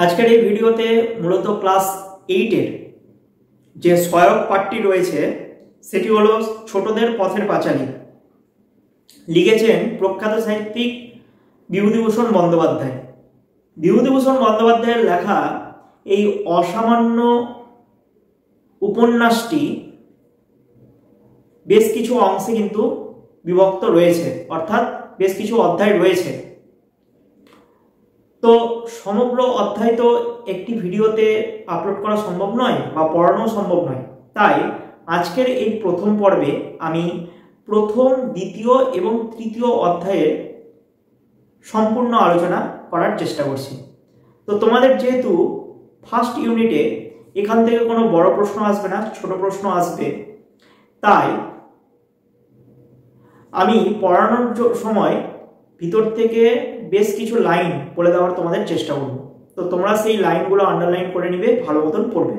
আজকের এই ভিডিওতে মূলত ক্লাস 8 এর যে সহায়ক পাঠটি রয়েছে সেটি হলো ছোটদের পথের পাঁচালী। লিখেছেন প্রখ্যাত সাহিত্যিক বিভূতিভূষণ বন্দ্যোপাধ্যায়। বিভূতিভূষণ বন্দ্যোপাধ্যায়ের লেখা এই অসামান্য উপন্যাসটি বেশ কিছু অংশে কিন্তু বিভক্ত রয়েছে, অর্থাৎ বেশ কিছু অধ্যায় রয়েছে। তো সমগ্র অধ্যায় তো একটি ভিডিওতে আপলোড করা সম্ভব নয় বা পড়ানো সম্ভব নয়, তাই আজকের এই প্রথম পর্বে আমি প্রথম, দ্বিতীয় এবং তৃতীয় অধ্যায়ের সম্পূর্ণ আলোচনা করার চেষ্টা করছি। তো তোমাদের যেহেতু ফার্স্ট ইউনিটে এখান থেকে কোনো বড় প্রশ্ন আসবে না, ছোট প্রশ্ন আসবে, তাই আমি পড়ানোর সময় ভিতর থেকে বেশ কিছু লাইন বলে দেওয়ার তোমাদের চেষ্টা করব। তো তোমরা সেই লাইনগুলো আন্ডারলাইন করে নিবে, ভালো মতন পড়বে।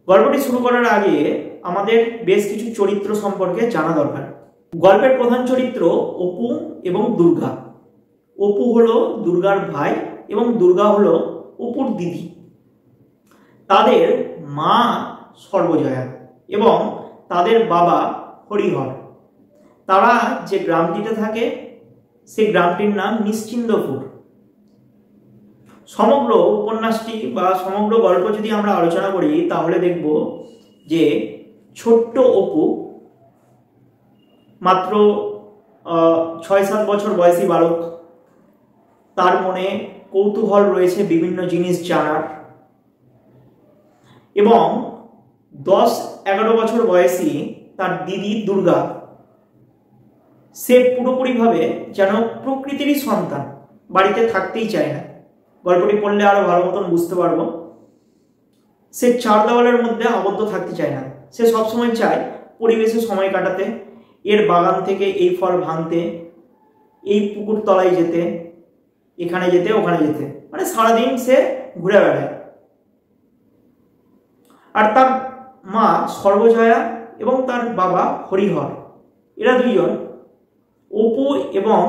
গল্পটি শুরু করার আগে আমাদের বেশ কিছু চরিত্র সম্পর্কে জানা দরকার। গল্পের প্রধান চরিত্র অপু এবং দুর্গা। অপু হলো দুর্গার ভাই এবং দুর্গা হলো অপুর দিদি। তাদের মা সর্বজয়া এবং তাদের বাবা হরিহর। তারা যে গ্রামটিতে থাকে সেই গ্রামটির নাম নিশ্চিন্দপুর। সমগ্র উপন্যাসটি বা সমগ্র গল্প যদি আমরা আলোচনা করি তাহলে দেখব যে ছোট্ট অপু, মাত্র 6-7 বছর বয়সী বালক, তার মনে কৌতূহল রয়েছে বিভিন্ন জিনিস জানার, এবং 10-11 বছর বয়সী তার দিদি দুর্গা, সে পুরোপুরিভাবে যেন প্রকৃতিরই সন্তান, বাড়িতে থাকতেই চায় না। গল্পটি পড়লে আরো ভালো মতন বুঝতে পারবো। সে চার দেওয়ালের মধ্যে আবদ্ধ থাকতে চায় না, সে সবসময় চায় পরিবেশে সময় কাটাতে, এর বাগান থেকে এই ফল ভাঙতে, এই পুকুর তলায় যেতে, এখানে যেতে, ওখানে যেতে, মানে সারাদিন সে ঘুরে বেড়ায়। আর তার মা সর্বজয়া এবং তার বাবা হরিহর, এরা দুইজন অপু এবং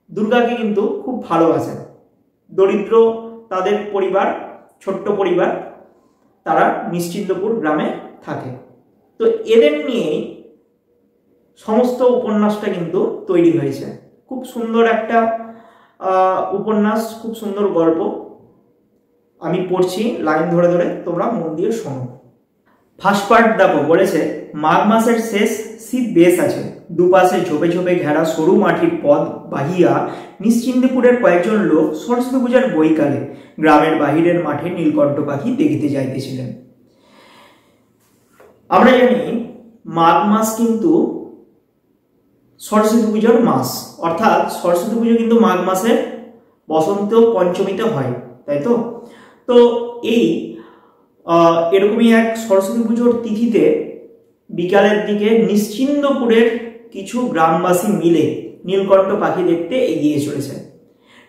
দুর্গাকে কিন্তু খুব ভালোবাসেন। দরিদ্র তাদের পরিবার, ছোট্ট পরিবার, তারা নিশ্চিন্দপুর গ্রামে থাকে। তো এদের নিয়েই সমস্ত উপন্যাসটা কিন্তু তৈরি হয়েছে। খুব সুন্দর একটা উপন্যাস, খুব সুন্দর গল্প। আমি পড়ছি লাইন ধরে ধরে, তোমরা মন দিয়ে শোনো। ফার্স্ট পার্ট দেখো, বলেছে মাঘ মাসের শেষ, শীত বেশ আছে, দুপাশে ঝোপে ঝোপে ঘেরা সরু মাটির পথ বাহিয়া নিশ্চিন্দপুরের কয়েকজন লোক সরস্বতী পূজার বৈকালে গ্রামের বাহিরের মাঠে নীলকণ্ঠ পাখি দেখিতে যাইতেছিলেন। আমরা জানি মাঘ মাস কিন্তু সরস্বতী পুজোর মাস, অর্থাৎ সরস্বতী পুজো কিন্তু মাঘ মাসের বসন্ত পঞ্চমীতে হয়, তাই তো? তো এই এরকমই এক সরস্বতী পুজোর তিথিতে বিকালের দিকে নিশ্চিন্দপুরের কিছু গ্রামবাসী মিলে নীলকণ্ঠ পাখি দেখতে এগিয়ে চলেছে।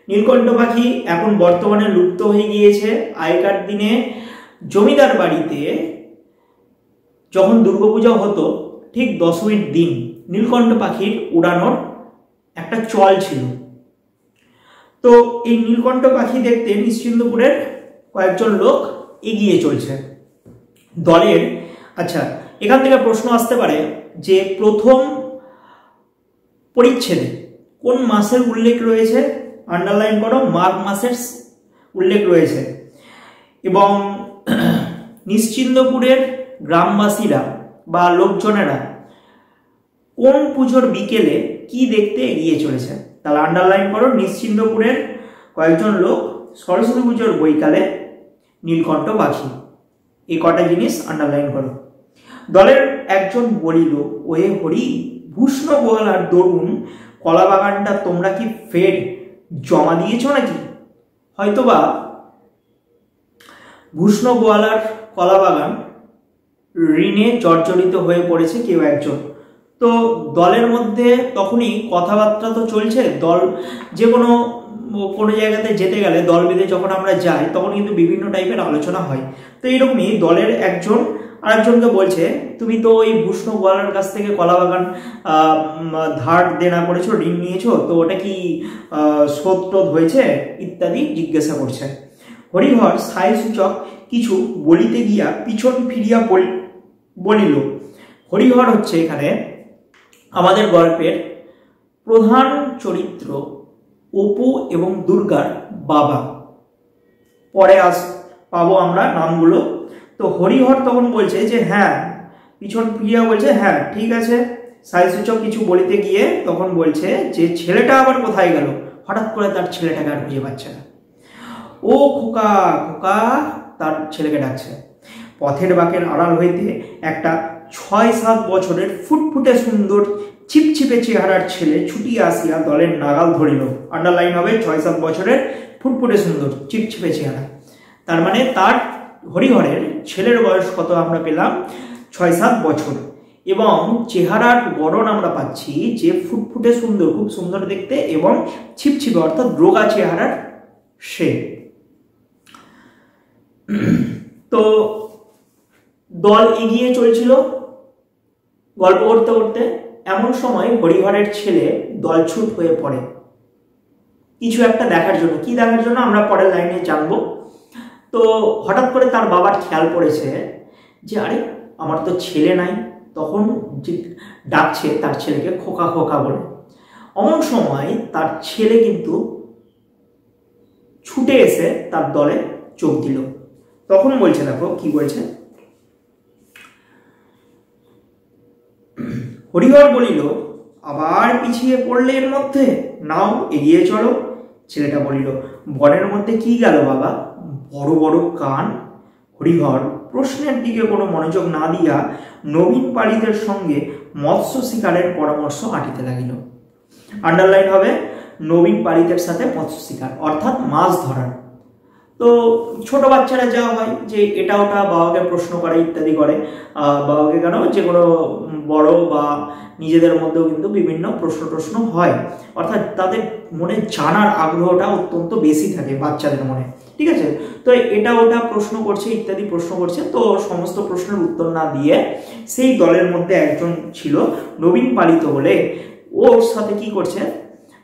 নীলকণ্ঠ পাখি এখন বর্তমানে লুপ্ত হয়ে গিয়েছে। আগেকার দিনে জমিদার বাড়িতে যখন দুর্গাপূজা হতো, ঠিক দশমীর দিন নীলকণ্ঠ পাখির উড়ানোর একটা চল ছিল। তো এই নীলকণ্ঠ পাখি দেখতে নিশ্চিন্দপুরের কয়েকজন লোক এগিয়ে চলছে দলের। আচ্ছা, এখান থেকে প্রশ্ন আসতে পারে যে প্রথম পরিচ্ছেদে কোন মাসের উল্লেখ রয়েছে? আন্ডারলাইন করো, মাঘ মাসের উল্লেখ রয়েছে। এবং নিশ্চিন্দপুরের গ্রামবাসীরা বা লোকজনেরা কোন পুজোর বিকেলে কি দেখতে এগিয়ে চলেছে? তাহলে আন্ডারলাইন করো, নিশ্চিন্দপুরের কয়েকজন লোক সরস্বতী পুজোর বৈকালে নীলকণ্ঠ পাখি, এই কটা জিনিস আন্ডারলাইন করো। দলের একজন বলিল, ওয়ে হরি, ভূষ্ণ গোয়ালার দরুন কলা বাগানটা তোমরা কি ফের জমা দিয়েছ নাকি? হয়তোবা ভূষ্ণ গোয়ালার কলা বাগান ঋণে জর্জরিত হয়ে পড়েছে কেউ একজন। তো দলের মধ্যে তখনই কথাবার্তা তো চলছে, দল যে কোনো কোনো জায়গাতে যেতে গেলে দল বেঁধে যখন আমরা যাই তখন কিন্তু বিভিন্ন টাইপের আলোচনা হয়। তো এইরকমই দলের একজন আরেকজনকে বলছে, তুমি তো ওই ভূষ্ণ গোয়ালার কাছ থেকে কলা বাগান ধার দেনা করেছো, ঋণ নিয়েছো, তো ওটা কি শোধ টোধ হয়েছে ইত্যাদি জিজ্ঞাসা করছে। হরিহর সাই সূচক কিছু বলিতে গিয়া পিছন ফিরিয়া বলিল। হরিহর হচ্ছে এখানে আমাদের গল্পের প্রধান চরিত্র, অপু এবং দুর্গার বাবা। পরে পাবো আমরা নামগুলো। তো হরিহর তখন বলছে যে হ্যাঁ, পিছন ফিরিয়া বলছে হ্যাঁ ঠিক আছে, সাইসূচক কিছু বলিতে গিয়ে তখন বলছে যে ছেলেটা আবার কোথায় গেল। হঠাৎ করে তার ছেলেটাকে আর খুঁজে পাচ্ছে না। ও খোকা খোকা, তার ছেলেকে ডাকছে। পথের বাঁকের আড়াল হইতে একটা ৬-৭ বছরের ফুটফুটে সুন্দর ছিপছিপে চেহারার ছেলে ছুটিয়া আসিয়া দলের নাগাল ধরিল। আন্ডারলাইন হবে ৬-৭ বছরের ফুটফুটে সুন্দর চিপছিপে চেহারা। তার মানে তার হরিহরের ছেলের বয়স কত আমরা পেলাম? ৬-৭ বছর। এবং চেহারার বর্ণন আমরা পাচ্ছি যে ফুটফুটে সুন্দর, খুব সুন্দর দেখতে এবং ছিপছিপে অর্থাৎ রোগা চেহারার সে। তো দল এগিয়ে চলছিল গল্প করতে করতে। এমন সময় হরিহরের ছেলে দলছুট হয়ে পড়ে কিছু একটা দেখার জন্য। কি দেখার জন্য আমরা পরের লাইনে জানবো। তো হঠাৎ করে তার বাবার খেয়াল পড়েছে যে আরে আমার তো ছেলে নাই, তখন ডাকছে তার ছেলেকে খোকা খোকা বলে। অমন সময় তার ছেলে কিন্তু ছুটে এসে তার দলে যোগ দিল। তখন বলছে, দেখো কি বলছে, হরিহর বলিল, আবার পিছিয়ে পড়লে এর মধ্যে, নাও এগিয়ে চলো। ছেলেটা বলিল, বনের মধ্যে কি গেল বাবা? বড় বড় কান। হরিহর প্রশ্নের দিকে কোনো মনোযোগ না দিয়া নবীন পাড়িদের সঙ্গে মৎস্য শিকারের পরামর্শ আঁটিতে লাগিল। আন্ডারলাইন হবে নবীন পাড়িদের সাথে মৎস্য শিকার অর্থাৎ মাছ ধরার। তো ছোট বাচ্চারা যাওয়া হয় যে এটা ওটা বাবাকে প্রশ্ন করে ইত্যাদি করে। বাবাকে কেন, যে কোনো বড় বা নিজেদের মধ্যেও কিন্তু বিভিন্ন প্রশ্ন হয়, অর্থাৎ তাদের মনে জানার আগ্রহটা অত্যন্ত বেশি থাকে বাচ্চাদের মনে, ঠিক আছে। তো এটা ওটা প্রশ্ন করছে ইত্যাদি প্রশ্ন করছে। তো সমস্ত প্রশ্নের উত্তর না দিয়ে সেই দলের মধ্যে একজন ছিল নবীন পালিত বলে, ওর সাথে কি করছে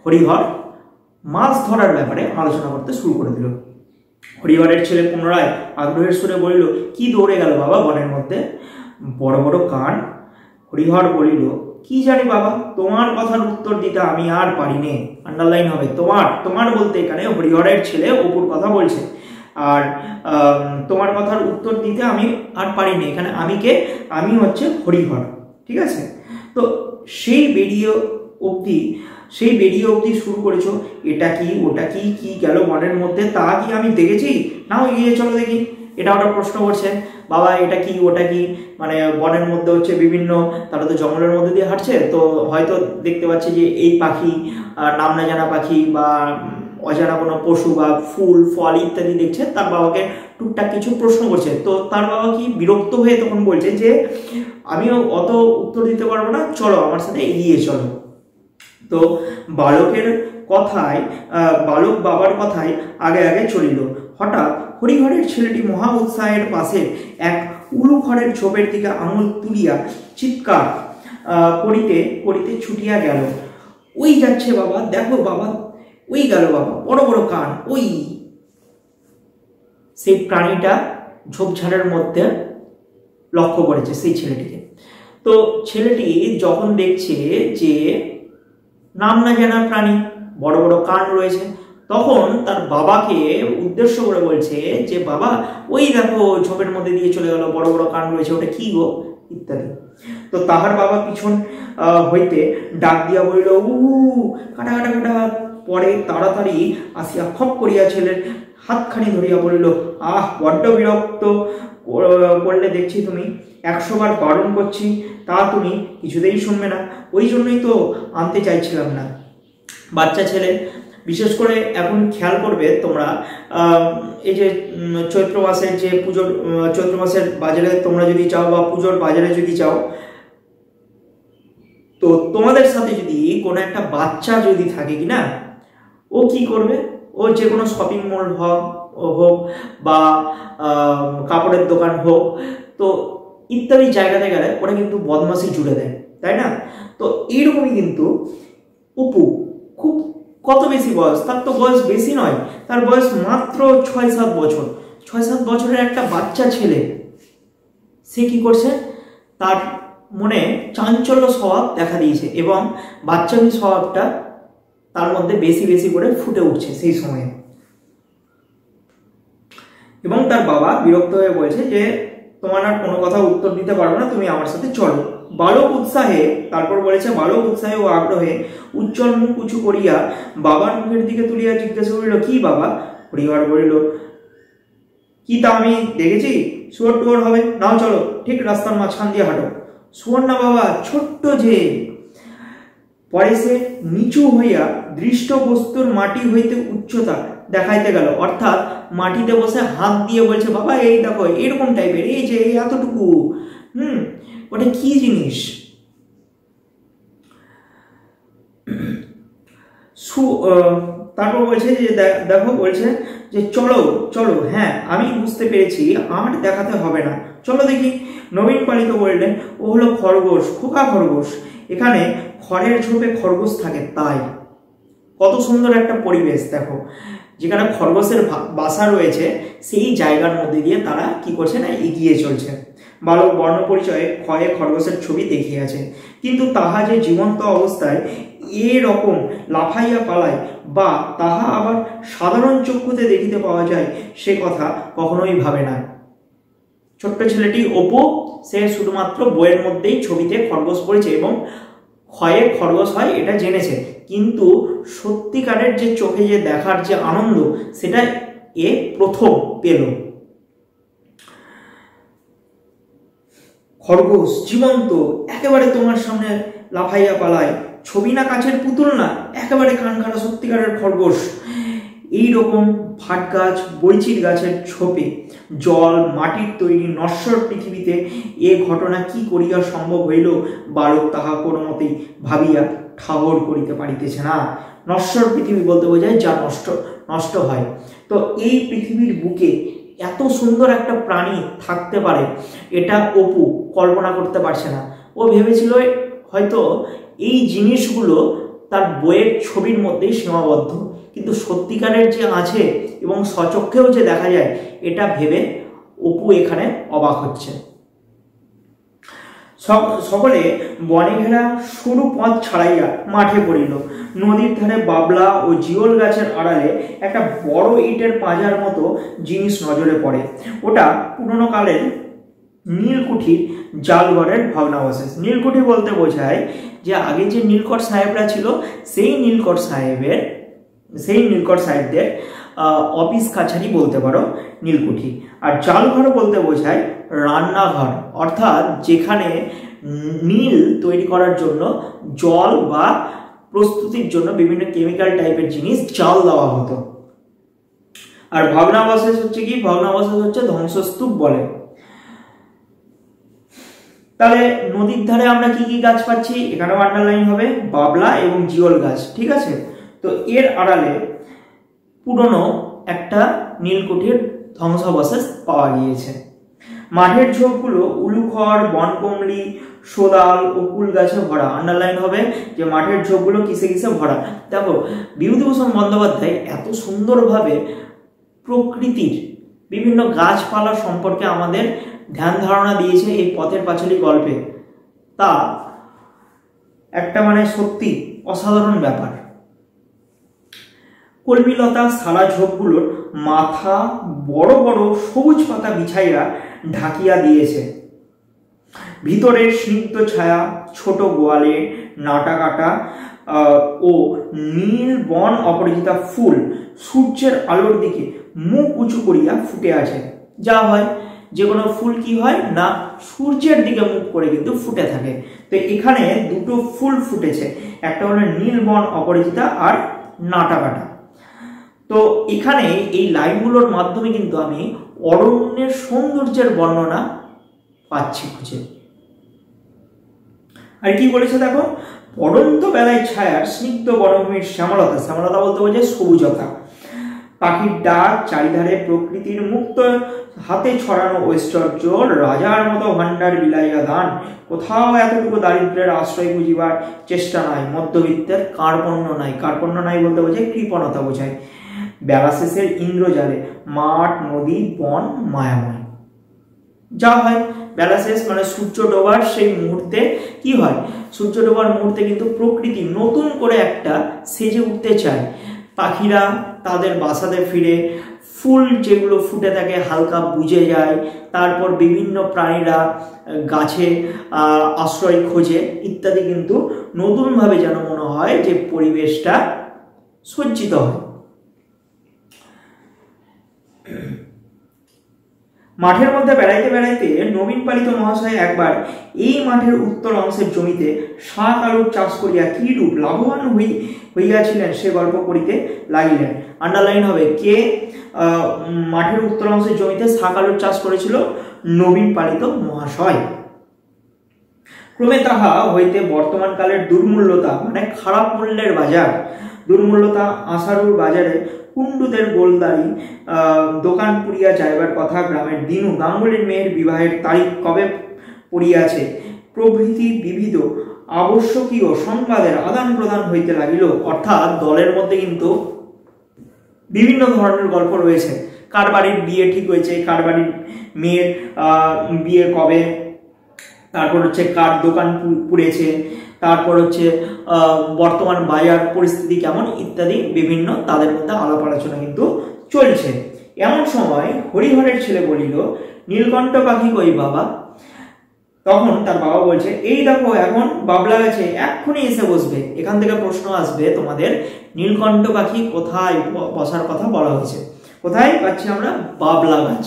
হরিহর মাছ ধরার ব্যাপারে আলোচনা করতে শুরু করে দিল। হরিহরের ছেলে পুনরায় আগ্রহের সুরে বলিল, কি দৌড়ে গেল বাবা বনের মধ্যে? বড় বড় কান। হরিহর বলিল, কি জানি বাবা, তোমার কথার উত্তর দিতে আমি আর পারি নে। আন্ডারলাইন হবে তোমার বলতে এখানে হরিহরের ছেলে অপুর কথা বলছে। আর তোমার কথার উত্তর দিতে আমি আর পারি নে, এখানে আমি হচ্ছে হরিহর, ঠিক আছে। তো সেই বেরিয়ে অবধি শুরু করেছো, এটা কি ওটা কি, কি গেল বনের মধ্যে, তা কি আমি দেখেছি? নাও এগিয়ে চলো দেখি। এটা ওটা প্রশ্ন করছে, বাবা এটা কি ওটা কি, মানে বনের মধ্যে হচ্ছে বিভিন্ন, তারা তো জঙ্গলের মধ্যে দিয়ে হাঁটছে, তো হয়তো দেখতে পাচ্ছে যে এই পাখি নাম না জানা পাখি বা অজানা কোনো পশু বা ফুল ফল ইত্যাদি দেখছে। তার বাবাকে টুকটাক কিছু প্রশ্ন করছে। তো তার বাবা কি বিরক্ত হয়ে তখন বলছে যে আমিও অত উত্তর দিতে পারবো না, চলো আমার সাথে এগিয়ে চলো। তো বালক বাবার কথায় আগে আগে চলিল। হঠাৎ হরিহরের ছেলেটি মহা উৎসাহের পাশে এক উলু খড়ের ঝোপের দিকে আঙুল তুলিয়া চিৎকার করিতে করিতে ছুটিয়া গেল। ওই যাচ্ছে বাবা, দেখো বাবা, ওই গেল বাবা, বড় বড় কান, ওই। সেই প্রাণীটা ঝোপঝাড়ের মধ্যে লক্ষ্য করেছে সেই ছেলেটিকে। তো ছেলেটি যখন দেখছে যে নাম না জানা প্রাণী, বড় বড় কান রয়েছে, তখন তার বাবাকে উদ্দেশ্য করে বলছে যে বাবা ওই দেখো ঝোপের মধ্যে দিয়ে চলে গেল, বড় বড় কান রয়েছে, ওটা কি গো ইত্যাদি। তো তাহার বাবা পিছন হইতে ডাক দিয়া বলিল, কাটা কাটা কাটা। পরে তাড়াতাড়ি আসিয়া খপ করিয়া ছেলের হাতখানি ধরিয়া বলিল, আহ বড্ড বিরক্ত করলে দেখছি তুমি, 100 বার বারণ করছি, তা তুমি কিছুতেই শুনবে না, ওই জন্যই তো আনতে চাইছিলাম না। বাচ্চা ছেলে, বিশেষ করে এখন খেয়াল করবে তোমরা, এই যে চৈত্র মাসের যে পুজোর, চৈত্র মাসের বাজারে তোমরা যদি যাও বা পুজোর বাজারে যদি যাও, তো তোমাদের সাথে যদি কোনো একটা বাচ্চা যদি থাকে কিনা, ও কি করবে, ও যে কোনো শপিং মল হোক বা কাপড়ের দোকান হোক, তো ইত্যাদি জায়গাতে গেলে ওরা কিন্তু বদমাশি জুড়ে দেয়, তাই না? তো এইরকমই কিন্তু অপু খুব কত বেশি বয়স, তার তো বয়স বেশি নয়, তার বয়স মাত্র 6-7 বছর। 6-7 বছরের একটা বাচ্চা ছেলে, সে কি করছে, তার মনে চাঞ্চল্য স্বভাব দেখা দিয়েছে এবং বাচ্চামি স্বভাবটা তার মধ্যে বেশি বেশি করে ফুটে উঠছে সেই সময়ে। এবং তার বাবা বিরক্ত হয়ে বলছে যে তোমার আর কোনো কথা উত্তর দিতে পারবো না, তুমি আমার সাথে চলো। বালক উৎসাহে, তারপর বলেছে, বালক উৎসাহে ও আগ্রহে উজ্জ্বল মুখ উঁচু করিয়া বাবার মুখের দিকে তুলিয়া জিজ্ঞাসা করিল, কি বাবা? হরিহর বলিল, কি তা আমি দেখেছি? শুয়োর টুয়োর হবে, নাও চলো, ঠিক রাস্তার মাঝখান দিয়ে হাঁটো। শুয়োর না বাবা, ছোট্ট যে। পরে সে নিচু হইয়া দৃষ্ট বস্তুর মাটি হইতে উচ্চতা দেখাইতে গেল, অর্থাৎ মাটিতে বসে হাত দিয়ে বলছে, বাবা এই দেখো, এরকম টাইপের, এই যে এতটুকু, ওটা কি জিনিস? তারপর বলছে যে দেখো, বলছে যে চলো চলো, হ্যাঁ আমি বুঝতে পেরেছি, আর দেখাতে হবে না, চলো দেখি। নবীন পালিত বললেন, ও হলো খরগোশ, খোকা খরগোশ, এখানে খড়ের ঝোপে খরগোশ থাকে, তাই। কত সুন্দর একটা পরিবেশ দেখো, যেখানে খরগোশের বাসা রয়েছে, সেই জায়গার মধ্যে দিয়ে তারা কি করছে না, এগিয়ে চলছে। বালক বর্ণ পরিচয়ে ক্ষয়ে খরগোশের ছবি দেখিয়াছে, কিন্তু তাহা যে জীবন্ত অবস্থায় এরকম লাফাইয়া পালায় বা তাহা আবার সাধারণ চক্ষুতে দেখিতে পাওয়া যায়, সে কথা কখনোই ভাবে না। ছোট্ট ছেলেটি অপু, সে শুধুমাত্র বইয়ের মধ্যেই ছবিতে খরগোশ পড়েছে এবং ক্ষয়ে খরগোশ হয় এটা জেনেছে, কিন্তু সত্যিকারের যে চোখে যে দেখার যে আনন্দ, সেটা এ প্রথম পেল। খরগোশ জীবন্ত, একেবারে তোমার সামনে লাফাইয়া পালায়, ছবি না কাছের পুতুল না, একেবারে কানখাড়া সত্যিকারের খরগোশ। এইরকম ভাট গাছ, বৈচির গাছের ছোপে জল মাটির তৈরি নশ্বর পৃথিবীতে এ ঘটনা কি করিয়া সম্ভব হইল, বালক তাহা কোনো মতেই ভাবিয়া ঠাহর করিতে পারিতেছে না। নশ্বর পৃথিবী বলতে বোঝায় যা নষ্ট হয়। তো এই পৃথিবীর বুকে এত সুন্দর একটা প্রাণী থাকতে পারে, এটা অপু কল্পনা করতে পারছে না। ও ভেবেছিল হয়তো এই জিনিসগুলো তার বইয়ের ছবির মধ্যেই সীমাবদ্ধ, কিন্তু সত্যিকারের যে আছে এবং সচক্ষেও যে দেখা যায়, এটা ভেবে অপু এখানে অবাক হচ্ছে। সকলে বনে ঘেরা সরু পথ ছাড়াইয়া মাঠে পড়িল। নদীর ধারে বাবলা ও জিওল গাছের আড়ালে একটা বড় ইটের পাঁজার মতো জিনিস নজরে পড়ে। ওটা পুরনো কালের নীলকুঠির জালঘরের ভগ্নাবশেষ। নীলকুঠি বলতে বোঝায় যে আগে যে নীলকর সাহেবরা ছিল, সেই নীলকর সাহেবদের অফিস কাছারি বলতে পারো নীলকুঠি। আর জালঘর বলতে বোঝায় রান্নাঘর, অর্থাৎ যেখানে নীল তৈরি করার জন্য জল বা প্রস্তুতির জন্য বিভিন্ন কেমিক্যাল টাইপের জিনিস জাল দেওয়া হতো। আর ভগ্নাবশেষ হচ্ছে কি, ভগ্নাবশেষ হচ্ছে ধ্বংসস্তূপ বলে। তাহলে নদীর ধারে আমরা কি কি গাছ পাচ্ছি, এখানেও আন্ডারলাইন হবে, বাবলা এবং জিওল গাছ, ঠিক আছে। তো এর আড়ালে পুরনো একটা নীলকুঠির ধ্বংসাবশেষ পাওয়া গিয়েছে। মাঠের ঝোপগুলো উলুখড়, বনকমলি, সোদাল ও কুল গাছে ভরা। আন্ডারলাইন হবে যে মাঠের ঝোপগুলো কিসে কিসে ভরা। দেখো, বিভূতিভূষণ বন্দ্যোপাধ্যায় এত সুন্দরভাবে প্রকৃতির বিভিন্ন গাছপালা সম্পর্কে আমাদের ধ্যান ধারণা দিয়েছে এই পথের পাঁচালী গল্পে, তা একটা সত্যি অসাধারণ ব্যাপার। কলমিলতা সারা ঝোপগুলোর মাথা বড় বড় সবুজ পাতা বিছাইয়া ঢাকিয়া দিয়েছে। ভিতরের স্নিগ্ধ ছায়া, ছোট গোয়ালে নাটা কাটা ও নীল বন অপরাজিতা ফুল সূর্যের আলোর দিকে মুখ উঁচু করিয়া ফুটে আছে। যা হয়, যে কোনো ফুল কি হয় না, সূর্যের দিকে মুখ করে কিন্তু ফুটে থাকে। তো এখানে দুটো ফুল ফুটেছে, একটা হলো নীল বন অপরাজিতা আর নাটা কাটা। তো এখানে এই লাইনগুলোর মাধ্যমে কিন্তু আমি অরণ্যের সৌন্দর্যের বর্ণনা পাচ্ছি খুঁজে। আর কি বলেছে দেখো, পড়ন্ত বেলায় ছায়ার স্নিগ্ধ বনভূমির শ্যামলতা, শ্যামলতা বলতে বোঝায় সবুজতা, পাখির ডাক, চারিধারে প্রকৃতির মুক্ত হাতে ছড়ানো ঐশ্বর্য, রাজার মতো ভাণ্ডার বিলাইয়া দান, কোথাও এতটুকু দারিদ্র্যের আশ্রয় বুঝিবার চেষ্টা নাই, মধ্যবিত্তের কার্পণ্য নাই। কার্পণ্য নাই বলতে বোঝায় কৃপণতা বোঝায়। বেলা শেষের ইন্দ্রজালে মাঠ, নদী, বন মায়াময়। যা হয় বেলা শেষ মানে সূর্য ডোবার সেই মুহূর্তে কি হয়, সূর্য ডোবার মুহূর্তে কিন্তু প্রকৃতি নতুন করে একটা সেজে উঠতে চায়। পাখিরা তাদের বাসাতে ফিরে, ফুল যেগুলো ফুটে থাকে হালকা বুঝে যায়, তারপর বিভিন্ন প্রাণীরা গাছে আশ্রয় খোঁজে ইত্যাদি, কিন্তু নতুনভাবে যেন মনে হয় যে পরিবেশটা সজ্জিত হয়। মাঠের মধ্যে বেড়াইতে বেড়াইতে নবীন পালিত মহাশয় একবার এই মাঠের উত্তর অংশের জমিতে শাক আলুর চাষ করিয়া কি রূপ লাভবান হইয়াছিলেন সে গল্প করিতে লাগিলেন। আন্ডারলাইন হবে, কে মাঠের উত্তর অংশের জমিতে শাক আলুর চাষ করেছিল? নবীন পালিত মহাশয়। ক্রমে তাহা হইতে বর্তমান কালের দুর্মূল্যতা মানে খারাপ মূল্যের বাজার, দুর্মূল্যতা আশারুর বাজারে কুণ্ডুদের গোলদারি দোকান পুড়িয়া যাইবার কথা, গ্রামের দিনু গাঙ্গুলির মেয়ের বিবাহের তারিখ কবে পড়িয়াছে প্রভৃতি বিবিধ আবশ্যকীয় সংবাদের আদান প্রদান হইতে লাগিল। অর্থাৎ দলের মধ্যে কিন্তু বিভিন্ন ধরনের গল্প রয়েছে। কার বাড়ির বিয়ে ঠিক হয়েছে, কার বাড়ির মেয়ের বিয়ে কবে, তারপর হচ্ছে কার দোকান পুড়েছে, তারপর হচ্ছে বর্তমান বাজার পরিস্থিতি কেমন ইত্যাদি বিভিন্ন তাদের মধ্যে আলাপ আলোচনা কিন্তু চলছে। এমন সময় হরিহরের ছেলে বলিল, নীলকণ্ঠ পাখি কই বাবা? তখন তার বাবা বলছে, এই দেখো এখন বাবলা গাছে এক্ষুনি এসে বসবে। এখান থেকে প্রশ্ন আসবে তোমাদের, নীলকণ্ঠ পাখি কোথায় বসার কথা বলা হয়েছে? কোথায় পাচ্ছি আমরা? বাবলা গাছ,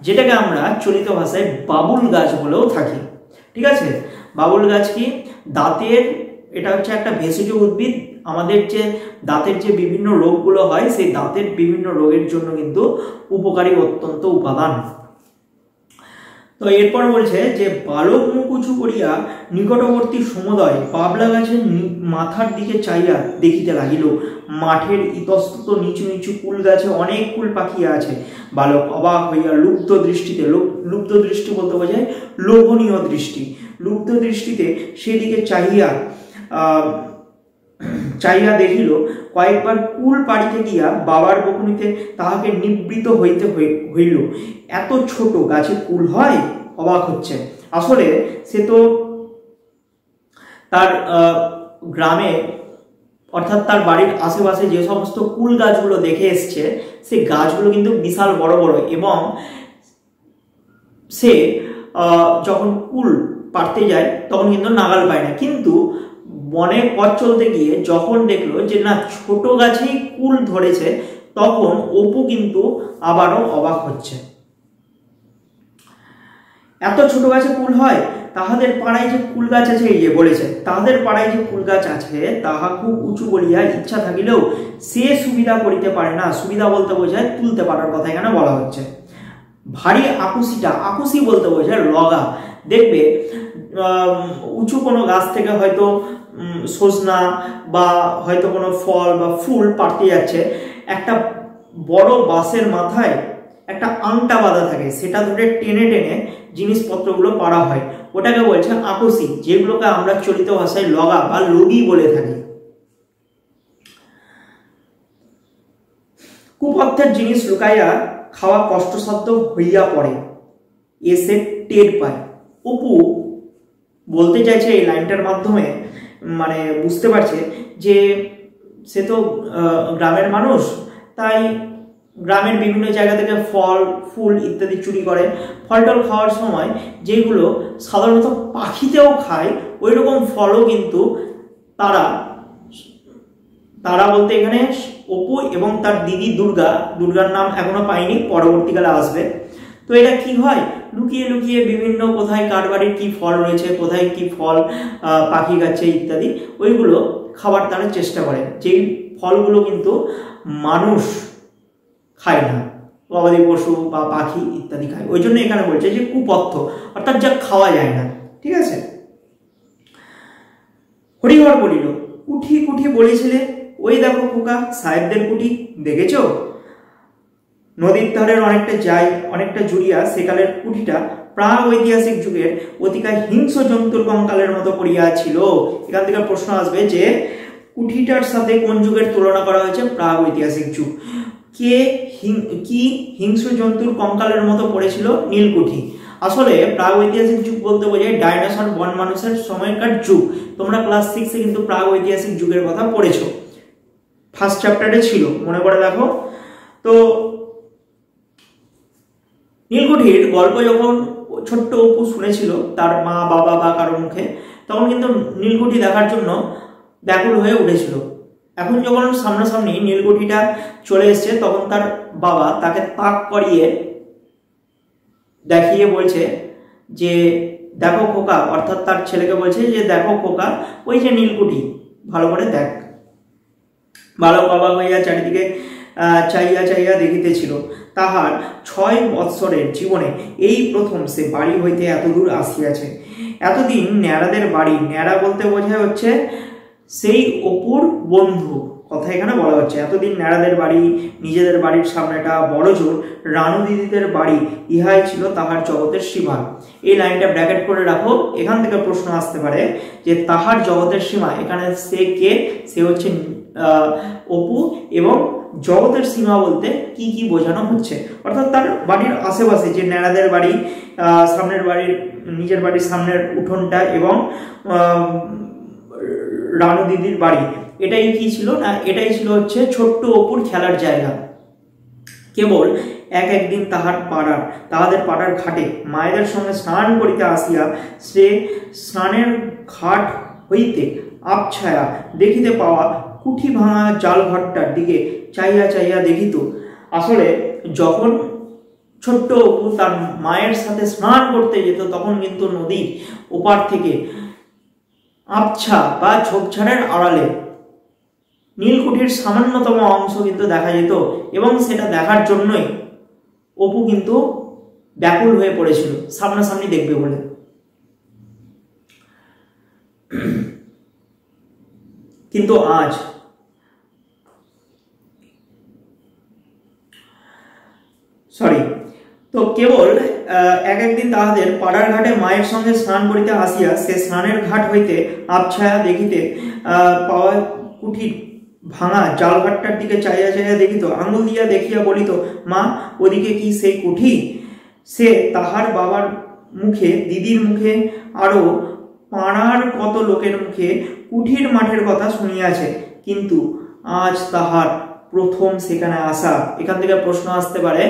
যেটাকে আমরা চলিত ভাষায় বাবুল গাছ বলেও থাকি। ঠিক আছে, বাবুল গাছ কি? দাঁতের, এটা হচ্ছে একটা ভেষজ উদ্ভিদ। আমাদের যে দাঁতের যে বিভিন্ন রোগগুলো হয়, সেই দাঁতের বিভিন্ন রোগের জন্য কিন্তু উপকারী অত্যন্ত উপাদান। তো এরপর বলছে যে বালক মুখ উঁচু করিয়া নিকটবর্তী সমুদয় বাবলা গাছের মাথার দিকে চাইয়া দেখিতে লাগিল। মাঠের ইতস্তত নিচু নিচু কুল গাছে অনেক কুল পাখিয়া আছে। বালক অবাক হইয়া লুব্ধ দৃষ্টিতে, লুব্ধ দৃষ্টি বলতে বোঝায় লোভনীয় দৃষ্টি, লুব্ধ দৃষ্টিতে সেদিকে চাহিয়া দেখিল। কয়েকবার কুল পাড়িতে গিয়া বাবার বকুনিতে তাহাকে নিবৃত হইতে হইল। এত ছোট গাছে কুল হয়? অবাক হচ্ছে। আসলে সে তো তার গ্রামে অর্থাৎ তার বাড়ির আশেপাশে যে সমস্ত কুল গাছগুলো দেখে এসছে, সেই গাছগুলো কিন্তু বিশাল বড় বড়, এবং সে যখন কুল পাড়তে যায় তখন কিন্তু নাগাল পায় না। কিন্তু বনে পথ চলতে গিয়ে যখন দেখলো যে না ছোট গাছেই কুল ধরেছে, তখন অপু কিন্তু আবারও অবাক হচ্ছে। এত ছোট গাছে কুল হয়? তাহাদের পাড়ায় যে কুল গাছ আছে, এই যে বলেছে তাহাদের পাড়ায় যে কুল গাছ আছে তাহা খুব উঁচু বলিয়া ইচ্ছা থাকিলেও সে সুবিধা করিতে পারে না। সুবিধা বলতে বোঝায় তুলতে পারার কথা এখানে বলা হচ্ছে। ভারী আকুশিটা, আকুশি বলতে বোঝায় লগা। দেখবে উঁচু কোনো গাছ থেকে হয়তো সজনা বা হয়তো কোনো ফল বা ফুল পাড়তে যাচ্ছে, একটা বড় বাঁশের মাথায় একটা আংটা বাঁধা থাকে, সেটা ধরে টেনে টেনে জিনিসপত্রগুলো পাড়া হয়, ওটাকে বলছে আকুশি, যেগুলোকে আমরা চলিত ভাষায় লগা বা লগি বলে থাকি। কুপথের জিনিস লুকাইয়া খাওয়া কষ্টসাধ্য হইয়া পড়ে, এসে টের পায়। অপু বলতে চাইছে এই লাইনটার মাধ্যমে, মানে বুঝতে পারছে যে সে তো গ্রামের মানুষ, তাই গ্রামের বিভিন্ন জায়গা থেকে ফল ফুল ইত্যাদি চুরি করে। ফল টল খাওয়ার সময় যেগুলো সাধারণত পাখিতেও খায়, ওই রকম ফলও কিন্তু তারা বলতে এখানে অপু এবং তার দিদি দুর্গার নাম এখনো পাইনি, পরবর্তীকালে আসবে। তো এটা কি হয়, লুকিয়ে লুকিয়ে বিভিন্ন কোথায় কার বাড়ির কি ফল রয়েছে, কোথায় কি ফল পাখি গাছে ইত্যাদি, ওইগুলো খাবার তারা চেষ্টা করে। যেই ফলগুলো কিন্তু মানুষ খায় না, গবাদি পশু বা পাখি ইত্যাদি খায়, ওই জন্য এখানে বলছে যে কুপথ্য, অর্থাৎ যা খাওয়া যায় না। ঠিক আছে। হরিহর বলিল, কুঠি কুঠি বলেছিলে, ওই দেখো খোকা সাহেবদের কুঠি, দেখেছ? নদীর ধারের অনেকটা জুড়িয়া সেকালের কুঠিটা প্রাগ ঐতিহাসিক যুগের অতিকায় হিংস্র জন্তুর কঙ্কালের মতো পড়িয়াছিল। এখান থেকে প্রশ্ন আসবে যে কুঠিটার সাথে কোন যুগের তুলনা করা হয়েছে? প্রাগ ঐতিহাসিক যুগ। কি হিংস্র জন্তুর কঙ্কালের মতো পড়েছিল? নীলকুঠি। আসলে প্রাগ ঐতিহাসিক যুগ বলতে বোঝায় ডাইনোসর বন মানুষের সময়কার যুগ। তোমরা ক্লাস 6-এ কিন্তু প্রাগ ঐতিহাসিক যুগের কথা পড়েছো, ফার্স্ট চ্যাপ্টারে ছিল, মনে করে দেখো। তো নীলকুঠির গল্প যখন ছোট্ট অপু শুনেছিল তার মা বাবা বা কারো মুখে, তখন কিন্তু নীলকুঠি দেখার জন্য ব্যাকুল হয়ে উঠেছিল। এখন যখন সামনাসামনি নীলকুঠিটা চলে এসছে, তখন তার বাবা তাকে তাক করিয়ে দেখিয়ে বলছে যে দেখো খোকা, অর্থাৎ তার ছেলেকে বলছে যে দেখো খোকা, ওই যে নীলকুঠি, ভালো করে দেখ। বালক অবাক হইয়া চারিদিকে চাইয়া চাইয়া দেখিতেছিল। তাহার 6 বৎসরের জীবনে এই প্রথম সে বাড়ি হইতে এত দূর আসিয়াছে। এতদিন ন্যাড়াদের বাড়ি, ন্যাড়া বলতে বোঝায় হচ্ছে সেই অপুর বন্ধু কথা এখানে বলা হচ্ছে। এতদিন ন্যাড়াদের বাড়ি, নিজেদের বাড়ির সামনেটা বড় জোর রানু দিদিদের বাড়ি, ইহাই ছিল তাহার জগতের সীমা। এই লাইনটা ব্র্যাকেট করে রাখো, এখান থেকে প্রশ্ন আসতে পারে যে তাহার জগতের সীমা, এখানে সে কে? সে হচ্ছে অপু, এবং জগতের সীমা বলতে কি কি বোঝানো হচ্ছে, অর্থাৎ তার বাড়ির আশেপাশে যে ন্যাড়াদের বাড়ি, সামনের বাড়ির, নিজের বাড়ির সামনের উঠোনটা এবং রানু দিদির বাড়ি, এটাই কি ছিল না, এটাই ছিল হচ্ছে ছোট্ট অপুর খেলার জায়গা। কেবল একদিন তাহাদের পাড়ার ঘাটে মায়েদের সঙ্গে স্নান করিতে আসিয়া সে স্নানের ঘাট হইতে আবছায়া দেখিতে পাওয়া কুঠি ভাঙা জাল ঘরটার দিকে চাইয়া চাইয়া দেখিত। আসলে যখন ছোট্ট অপু তার মায়ের সাথে স্নান করতে যেত, তখন কিন্তু নদীর ওপার থেকে আবছা বা ঝোপঝাড়ের আড়ালে নীলকুঠির সামান্যতম অংশ কিন্তু দেখা যেত, এবং সেটা দেখার জন্যই অপু কিন্তু ব্যাকুল হয়ে পড়েছিল সামনাসামনি দেখবে বলে। কিন্তু আজ তো কেবল একদিন তাহাদের পাড়ার ঘাটে মায়ের সঙ্গে স্নান করিতে আসিয়া সে স্নানের ঘাট হইতে আবছায়া দেখিতে পাওয়া কুঠির ভাঙা জালঘাটটার দিকে চাইয়া চাইয়া দেখিত। আঙুল দিয়া দেখিয়া বলিত, মা, ওদিকে কি সেই কুঠি? সে তাহার বাবার মুখে, দিদির মুখে, আরো পাড়ার কত লোকের মুখে কুঠির মাঠের কথা শুনিয়াছে, কিন্তু আজ তাহার প্রথম সেখানে আসা। এখান থেকে প্রশ্ন আসতে পারে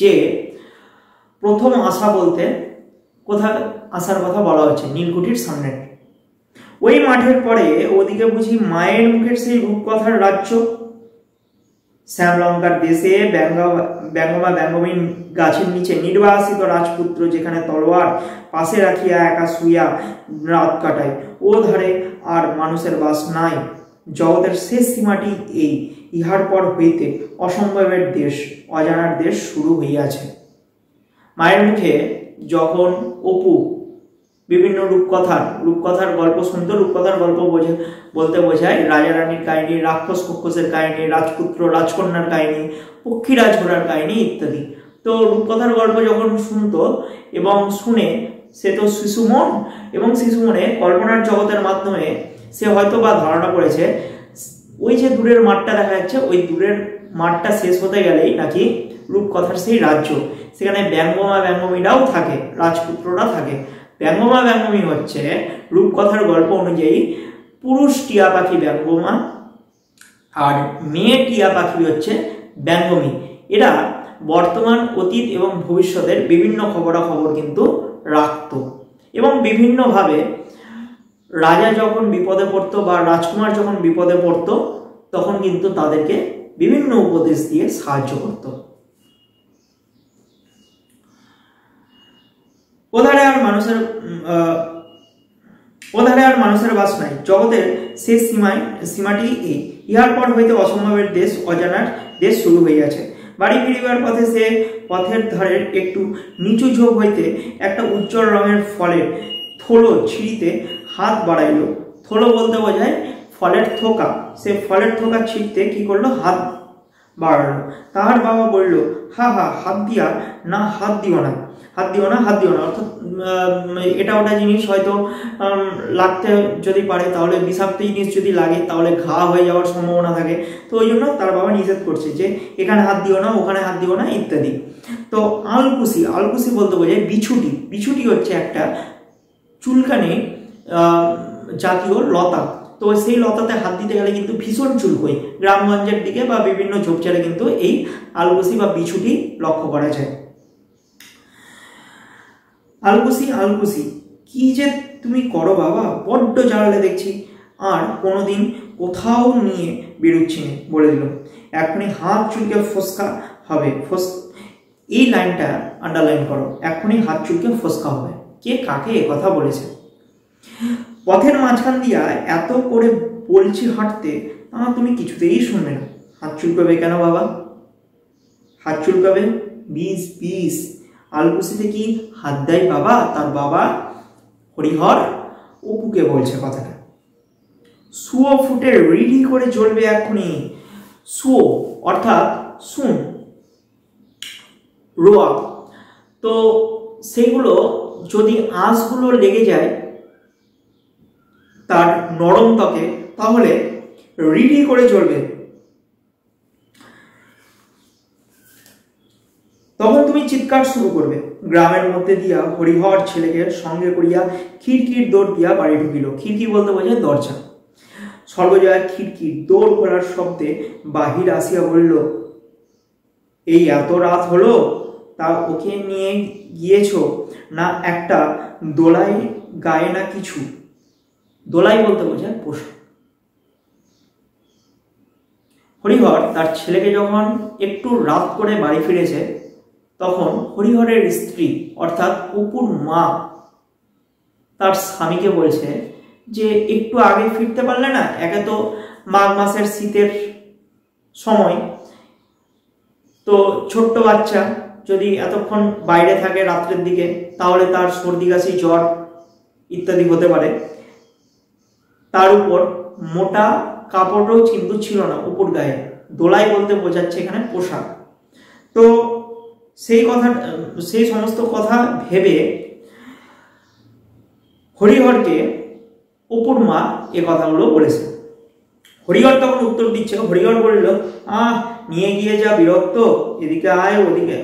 যে প্রথম আসা বলতে কোথায় আসার কথা বলা হচ্ছে? নীলকুঠির সামনে। ওই মাঠের পরে ওদিকে বুঝি মায়ের মুখের সেই রূপকথার রাজ্য। শ্যামলঙ্কার দেশে ব্যঙ্গমা ব্যঙ্গমী গাছের নিচে নির্বাসিত রাজপুত্র যেখানে তলোয়ার পাশে রাখিয়া একা শুইয়া রাত কাটায়, ও ধারে আর মানুষের বাস নাই। জগতের শেষ সীমাটি এই, ইহার পর হইতে অসম্ভবের দেশ, অজানার দেশ শুরু হইয়াছে। মায়ের মুখে যখন অপু বিভিন্ন রূপকথার গল্প শুনতো, রূপকথার গল্প বলতে বোঝায় রাজা রানীর কাহিনী, রাক্ষস কক্ষসের কাহিনী, রাজপুত্র রাজকন্যার কাহিনী, পক্ষীরাজ ঘোড়ার কাহিনী ইত্যাদি। তো রূপকথার গল্প যখন শুনতো এবং শুনে সে তো শিশুমন, এবং শিশুমনে কল্পনার জগতের মাধ্যমে সে হয়তো বা ধারণা করেছে ওই যে দূরের মাঠটা দেখা যাচ্ছে, ওই দূরের মাঠটা শেষ হতে গেলেই নাকি রূপকথার সেই রাজ্য, সেখানে ব্যঙ্গমা ব্যঙ্গমীরাও থাকে, রাজপুত্ররা থাকে। ব্যঙ্গমা ব্যঙ্গমী হচ্ছে রূপকথার গল্প অনুযায়ী পুরুষ টিয়া পাখি ব্যঙ্গমা, আর মেয়ে টিয়া পাখি হচ্ছে ব্যঙ্গমী। এরা বর্তমান, অতীত এবং ভবিষ্যতের বিভিন্ন খবরাখবর কিন্তু রাখত, এবং বিভিন্নভাবে রাজা যখন বিপদে পড়তো বা রাজকুমার যখন বিপদে পড়তো, তখন কিন্তু তাদেরকে বিভিন্ন উপদেশ দিয়ে সাহায্য করত। ওধারে আর মানুষের বাস নাই, জগতের শেষ সীমাটি এই, ইহার পর হইতে অসম্ভবের দেশ, অজানার দেশ শুরু হইয়াছে। বাড়ি ফিরিবার পথে সে পথের ধারের একটু নিচু ঝোপ হইতে একটা উজ্জ্বল রঙের ফলের থলো ছিঁড়িতে হাত বাড়াইল। থলো বলতে বোঝায় ফলের থোকা। সে ফলের থোকা ছিঁড়তে কি করলো? বাড়ালো। তাহার বাবা বলল, হা হা, হাত দিয়া না, হাত দিও না, হাত দিও না, হাত দিও না। অর্থাৎ এটা ওটা জিনিস হয়তো লাগতে যদি পারে, তাহলে বিষাক্ত জিনিস যদি লাগে তাহলে ঘা হয়ে যাওয়ার সম্ভাবনা থাকে। তো ওই জন্য তার বাবা নিষেধ করছে যে এখানে হাত দিও না, ওখানে হাত দিও না ইত্যাদি। তো আলকুশি, আলকুশি বলতে বোঝায় বিছুটি। বিছুটি হচ্ছে একটা চুলকানি জাতীয় লতা। তো সেই লতাতে হাত দিতে গেলে কিন্তু ভীষণ চুলকোয়। গ্রামগঞ্জের দিকে বা বিভিন্ন ঝোপঝাড়ে কিন্তু এই আলকুশি বা বিছুটি লক্ষ্য করা যায়। আলকুশি, আলকুশি, কি যে তুমি করো বাবা, বড্ড জ্বালালে দেখছি, আর কোনোদিন কোথাও নিয়ে বেরোচ্ছি না বলে দিল। এখনই হাত চুলকে ফসকা হবে। এই লাইনটা আন্ডারলাইন করো, এখনই হাত চুলকে ফসকা হবে। কে কাকে এ কথা বলেছে? পথের মাঝখান দিয়া এত করে বলছি হাঁটতে, তুমি কিছুতেই শুনবে না। হাত চুলকাবে কেন বাবা? হাত চুলকাবে বিষ, বিষ। আলকুশিতে কি হাত দেয় বাবা? তার বাবা হরিহর অপুকে বলছে কথাটা। সুয়ো ফুটে রিডি করে জ্বলবে এক্ষুনি। সুয়ো অর্থাৎ সুন, রোয়া। তো সেইগুলো যদি আঁশগুলো লেগে যায় তার নরম ত্বকে, তাহলে রিডি করে জ্বলবে। তখন তুমি চিৎকার শুরু করবে। গ্রামের মধ্যে দিয়া হরিহর ছেলেকে সঙ্গে করিয়া খিড়কির দৌড় দিয়া বাড়ি ঢুকিল। খিড়কি বলতে বোঝায় দরজা। সর্বজয়া খিড়কির দৌড় করার শব্দে বাহির আসিয়া বলল, এই এত রাত হলো, তা ওকে নিয়ে গিয়েছ না একটা দোলাই গায়ে না কিছু? দোলাই বলতে বোঝায় পোশাক। হরিহর তার ছেলেকে যখন একটু রাত করে বাড়ি ফিরেছে, তখন হরিহরের স্ত্রী অর্থাৎ অপুর মা তার স্বামীকে বলছে যে একটু আগে ফিরতে পারলে না? একে তো মাঘ মাসের শীতের সময়, তো ছোট্ট বাচ্চা যদি এতক্ষণ বাইরে থাকে রাত্রের দিকে, তাহলে তার সর্দি কাশি জ্বর ইত্যাদি হতে পারে। তার উপর মোটা কাপড়ও কিন্তু ছিল না উপর গায়ে। দোলাই বলতে বোঝাচ্ছে এখানে পোশাক। তো সেই সমস্ত কথা ভেবে হরিহরকে অপুর মা এ কথাগুলো বলেছে। হরিহর তখন উত্তর দিচ্ছে। হরিহর বলল, নিয়ে গিয়ে যা বিরক্ত, এদিকে আয় ওদিকে,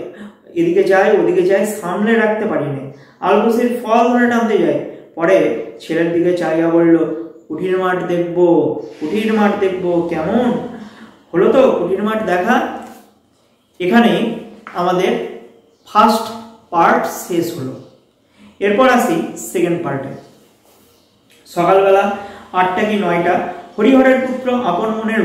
এদিকে যায় ওদিকে যায়, সামলে রাখতে পারি না। আলকুশির ফল ধরে টানতে যায়। পরে ছেলের দিকে চাইয়া বলল, কুঠির মাঠ দেখবো, কুঠির মাঠ দেখবো। কেমন হলো তো কুঠির মাঠ দেখা? এখানে আমাদের ফার্স্ট পার্ট শেষ হলো। এরপর আসি সেকেন্ড পার্টে। সকালবেলা 8টা কি 9টা, হরিহরের পুত্র আপন মনের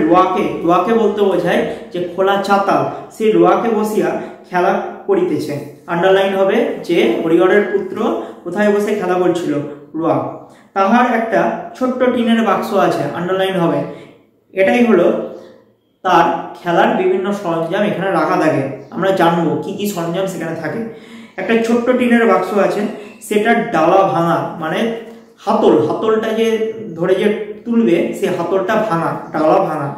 রোয়াকে বলতে বোঝায় যে খোলা চাতাল, সেই রোয়াকে বসিয়া খেলা করিতেছে। আন্ডারলাইন হবে যে হরিহরের পুত্র কোথায় বসে খেলা করছিল? রোয়া। তাহার একটা ছোট্ট টিনের বাক্স আছে, আন্ডারলাইন হবে। এটাই হলো তার খেলার বিভিন্ন সরঞ্জাম এখানে রাখা থাকে। আমরা জানবো কি কি সরঞ্জাম সেখানে থাকে। একটা ছোট্ট টিনের বাক্স আছে, সেটার ডালা ভাঙা, মানে হাতলটা যে ধরে যে তুলবে, সে হাতলটা ভাঙা, ডালা ভাঙা।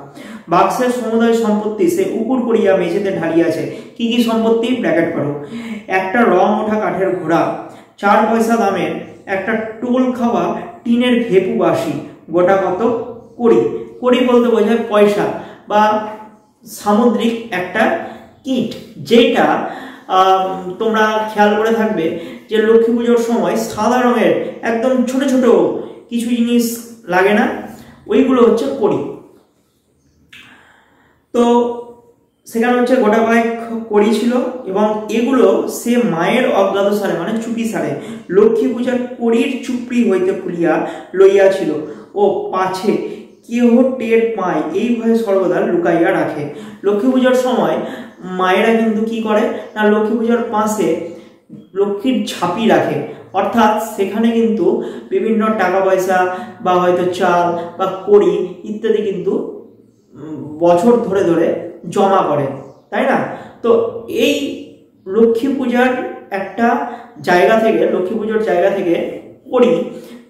বাক্সের সমুদয় সম্পত্তি সে উপুর করিয়া মেঝেতে ঢালিয়াছে। কি কি সম্পত্তি? ব্র্যাকেট করো। একটা রং ওঠা কাঠের ঘোড়া, 4 পয়সা দামের একটা টোল খাওয়া টিনের ভেপু বাসি, গোটা কত কড়ি বলতে বোঝায় পয়সা বা সামুদ্রিক একটা কিট, যেটা তোমরা খেয়াল করে থাকবে যে লক্ষ্মী পুজোর সময় সাদা রঙের একদম ছোট ছোট কিছু জিনিস লাগে না, ওইগুলো হচ্ছে কড়ি। তো সেখানে হচ্ছে গোটা কয়েক কড়ি ছিল, এবং এগুলো সে মায়ের অজ্ঞাতসারে মানে চুপি সারে লক্ষ্মী পূজার কড়ির চুপড়ি হইতে খুলিয়া লইয়াছিল, ও পাছে কেহ টের পায় এই ভয়ে সর্বদা লুকাইয়া রাখে। লক্ষ্মী পূজার সময় মায়েরা কিন্তু কি করে না, লক্ষ্মী পূজার পাশে লক্ষ্মীর ঝাঁপি রাখে, অর্থাৎ সেখানে কিন্তু বিভিন্ন টাকা পয়সা বা হয়তো চাল বা কড়ি ইত্যাদি কিন্তু বছর ধরে ধরে জমা করে, তাই না? তো এই লক্ষ্মী পূজার একটা জায়গা থেকে, লক্ষ্মী পুজোর জায়গা থেকে কড়ি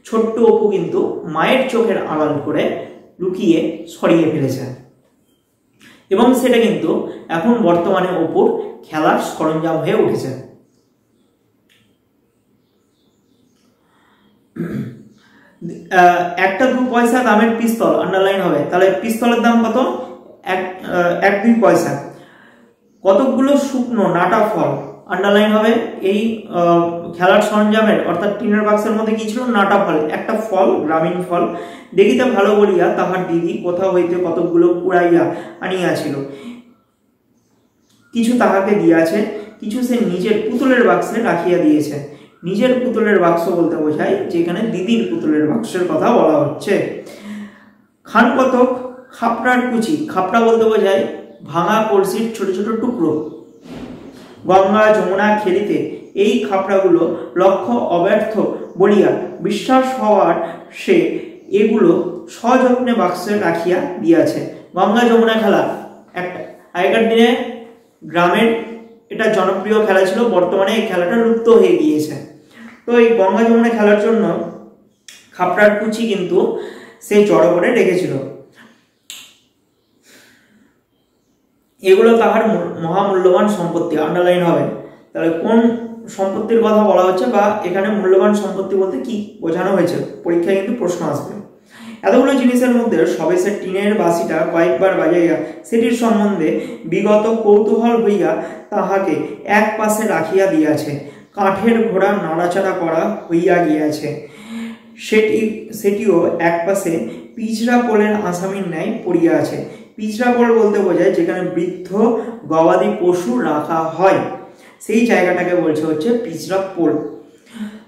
ছোট্ট অপু কিন্তু মায়ের চোখের আড়াল করে লুকিয়ে সরিয়ে ফেলেছে। এবং সেটা কিন্তু এখন বর্তমানে অপুর খেলার সরঞ্জাম হয়ে উঠেছে। একটা 2 পয়সা দামের পিস্তল, আন্ডারলাইন হবে, তাহলে পিস্তলের দাম কত? 1-2 পয়সা। কতকগুলো শুকনো নাটা ফল, আন্ডারলাইন হবে। এই খেলার সরঞ্জামের অর্থাৎ টিনের বাক্সের মধ্যে কি ছিল? নাটা ফল, একটা ফল, গ্রামীণ ফল। দেখিতে ভালো বলিয়া তাহার দিদি কোথাও হইতে কতকগুলো কুড়াইয়া আনিয়াছিল, কিছু তাহাকে দিয়াছে, কিছু সে নিজের পুতুলের বাক্সে রাখিয়া দিয়েছে। নিজের পুতুলের বাক্স বলতে বোঝায় যেখানে দিদির পুতুলের বাক্সের কথা বলা হচ্ছে। খান কতক খাপড়ার কুচি, খাপড়া বলতে বোঝায় ভাঙা কলসির ছোট ছোট টুকরো। গঙ্গা যমুনা খেলিতে এই খাপড়াগুলো লক্ষ্য অব্যর্থ বলিয়া বিশ্বাস হওয়ার সে এগুলো সযত্নে বাক্সে রাখিয়া দিয়াছে। গঙ্গা যমুনা খেলা একটা আগেকার দিনে গ্রামের এটা জনপ্রিয় খেলা ছিল, বর্তমানে এই খেলাটা লুপ্ত হয়ে গিয়েছে। তো এই গঙ্গা যমুনা খেলার জন্য খাপড়ার কুচি কিন্তু সে জড়ো করে রেখেছিল। এগুলো তাহার মহামূল্যবান সম্পত্তি, আন্ডারলাইন হবে। তাহলে কোন সম্পত্তির কথা বলা হচ্ছে বা এখানে মূল্যবান সম্পত্তি বলতে কি বোঝানো হয়েছে, পরীক্ষায় কিন্তু প্রশ্ন আসবে। এতগুলো জিনিসের মধ্যে সবে সে টিনের বাঁশিটা কয়েকবার বাজাইয়া সেটির সম্বন্ধে বিগত কৌতূহল হইয়া তাহাকে এক পাশে রাখিয়া দিয়াছে। কাঠের ঘোড়া নাড়াচাড়া করা হইয়া গিয়াছে, সেটিও এক পাশে পিছড়া পোলের আসামির ন্যায় পড়িয়া আছে। পিছড়া পোল বলতে বোঝায় যেখানে বৃদ্ধ গবাদি পশু রাখা হয়, সেই জায়গাটাকে বলছে হচ্ছে পিছড়া পোল।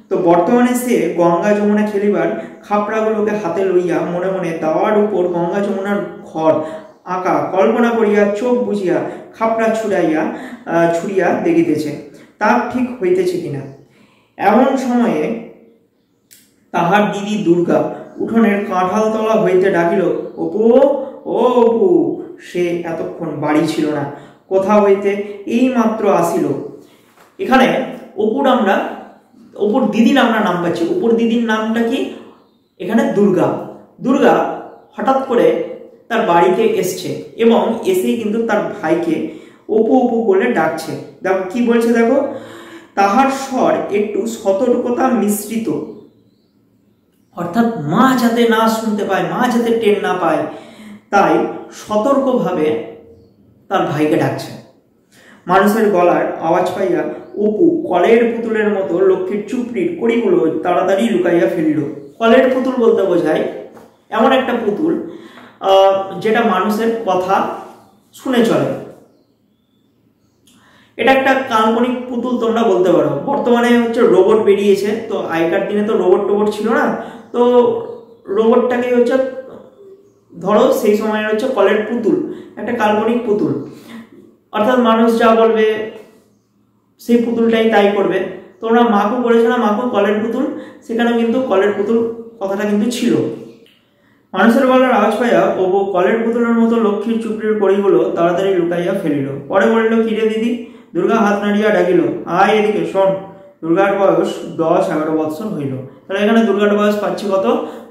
তো বর্তমানে সে গঙ্গা যমুনা খেলিবার খাপড়াগুলোকে হাতে লইয়া মনে মনে দাওয়ার উপর গঙ্গা যমুনার ঘর আঁকা কল্পনা করিয়া চোখ বুঝিয়া খাপড়া ছুড়িয়া দেখিতেছে, তা ঠিক হইতেছে কিনা। এমন সময়ে তাহার দিদি দুর্গা উঠোনের কাঁঠালতলা হইতে ডাকিল, অপু, ও অপু। সে এতক্ষণ বাড়ি ছিল না, কোথা হইতে এই মাত্র আসিল। এখানে অপুর দিদির আমরা নাম পাচ্ছি। অপুর দিদির নামটা কি? এখানে দুর্গা। দুর্গা হঠাৎ করে তার বাড়িতে এসছে এবং এসেই কিন্তু তার ভাইকে অপু অপু বলে ডাকছে। দেখো কি বলছে, দেখো, তাহার স্বর একটু সতর্কতা মিশ্রিত, অর্থাৎ মা যাতে না শুনতে পায়, মা যাতে টের না পায়, তাই সতর্কভাবে তার ভাইকে ডাকছে। মানুষের গলার আওয়াজ পাইয়া অপু কলের পুতুলের মতো লক্ষ্মীর চুপড়ির কড়িগুলো তাড়াতাড়ি লুকাইয়া ফেলিল। কলের পুতুল বলতে বোঝায় এমন একটা পুতুল যেটা মানুষের কথা শুনে চলে। এটা একটা কাল্পনিক পুতুল তোমরা বলতে পারো। বর্তমানে হচ্ছে রোবট বেরিয়েছে, তো আগেকার দিনে তো রোবট ছিল না, তো রোবটটাকে হচ্ছে ধরো সেই সময় হচ্ছে কলের পুতুল, একটা কাল্পনিক পুতুল, অর্থাৎ মানুষ যা বলবে সেই পুতুলটাই তাই করবে। তোমরা মাকু বলেছো না, মাকু কলের পুতুল, সেখানে কিন্তু কলের পুতুল কথাটা কিন্তু ছিল। মানুষের গলার আওয়াজ পাইয়া অপু কলের পুতুলের মতো লক্ষ্মীর চুপড়ির কড়িগুলো তাড়াতাড়ি লুকাইয়া ফেলিল। পরে বলিল, কিরে দিদি? দুর্গা হাত নাড়িয়া ডাকিল, আয় এদিকে শোন। দুর্গার বয়স 10-11 বছর হইল। তাহলে এখানে দুর্গার বয়স পাচ্ছি কত?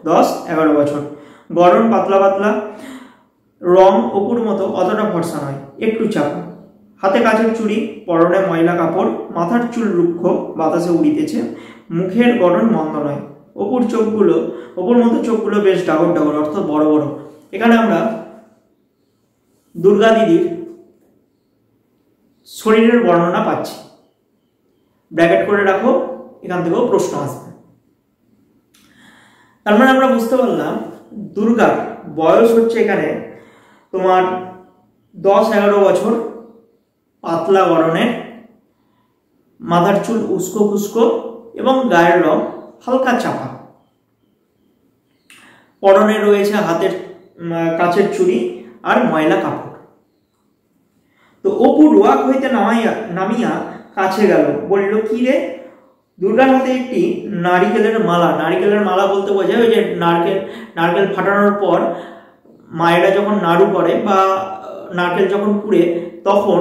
10-11 বছর। গরম পাতলা পাতলা, রং অপুর মতো অতটা ফর্সা নয়, একটু চাপা, হাতে কাচের চুড়ি, পরনে ময়লা কাপড়, মাথার চুল রুক্ষ বাতাসে উড়িতেছে, মুখের গঠন মন্দ নয়। অপুর মতো চোখগুলো বেশ ডাগর ডাগর, অর্থাৎ বড় বড়। এখানে আমরা দুর্গা দিদির শরীরের বর্ণনা পাচ্ছি। ব্র্যাকেট করে রাখো, এখান থেকেও প্রশ্ন আসবে। তার মানে আমরা বুঝতে পারলাম দুর্গার বয়স হচ্ছে এখানে তোমার 10-11 বছর, পাতলা গড়নের, মাথার চুল উস্কো খুস্কো এবং গায়ের রং হালকা চাপা, পরনে রয়েছে হাতের কাচের চুড়ি আর ময়লা কাপড়। তো অপু রোয়াক হইতে নামিয়া কাছে গেল, বলল, কি রে? দুর্গার হাতে একটি নারিকেলের মালা। নারিকেলের মালা বলতে বোঝায় ওই যে নারকেল ফাটানোর পর মায়েরা যখন নাড়ু করে বা নারকেল যখন পুড়ে তখন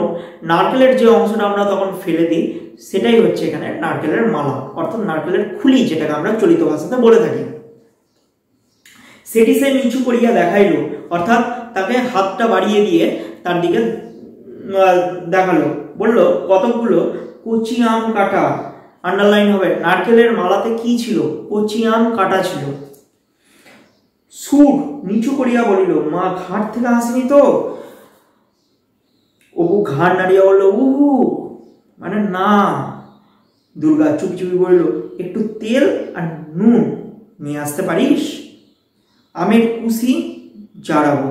নারকেলের যে অংশটা আমরা তখন ফেলে দিই, সেটাই হচ্ছে এখানে নারকেলের মালা, অর্থাৎ নারকেলের খুলি, যেটাকে আমরা চলিত ভাষাতে বলে থাকি। সেটি সে নিচু করিয়া দেখাইল, অর্থাৎ তাকে হাতটা বাড়িয়ে দিয়ে তার দিকে দেখালো, বলল কতগুলো কচি আম কাটা, আন্ডারলাইন হবে, নারকেলের মালাতে কি ছিল? কচি আম কাটা ছিল। সুর নিচু করিয়া বলিল, মা ঘাট থেকে আসেনি তো? অপু ঘাড় নাড়িয়া বলল, উহু, মানে না। দুর্গা চুপি চুপি বলল, একটু তেল আর নুন নিয়ে আসতে পারিস? আমের কুশি জাড়াবো।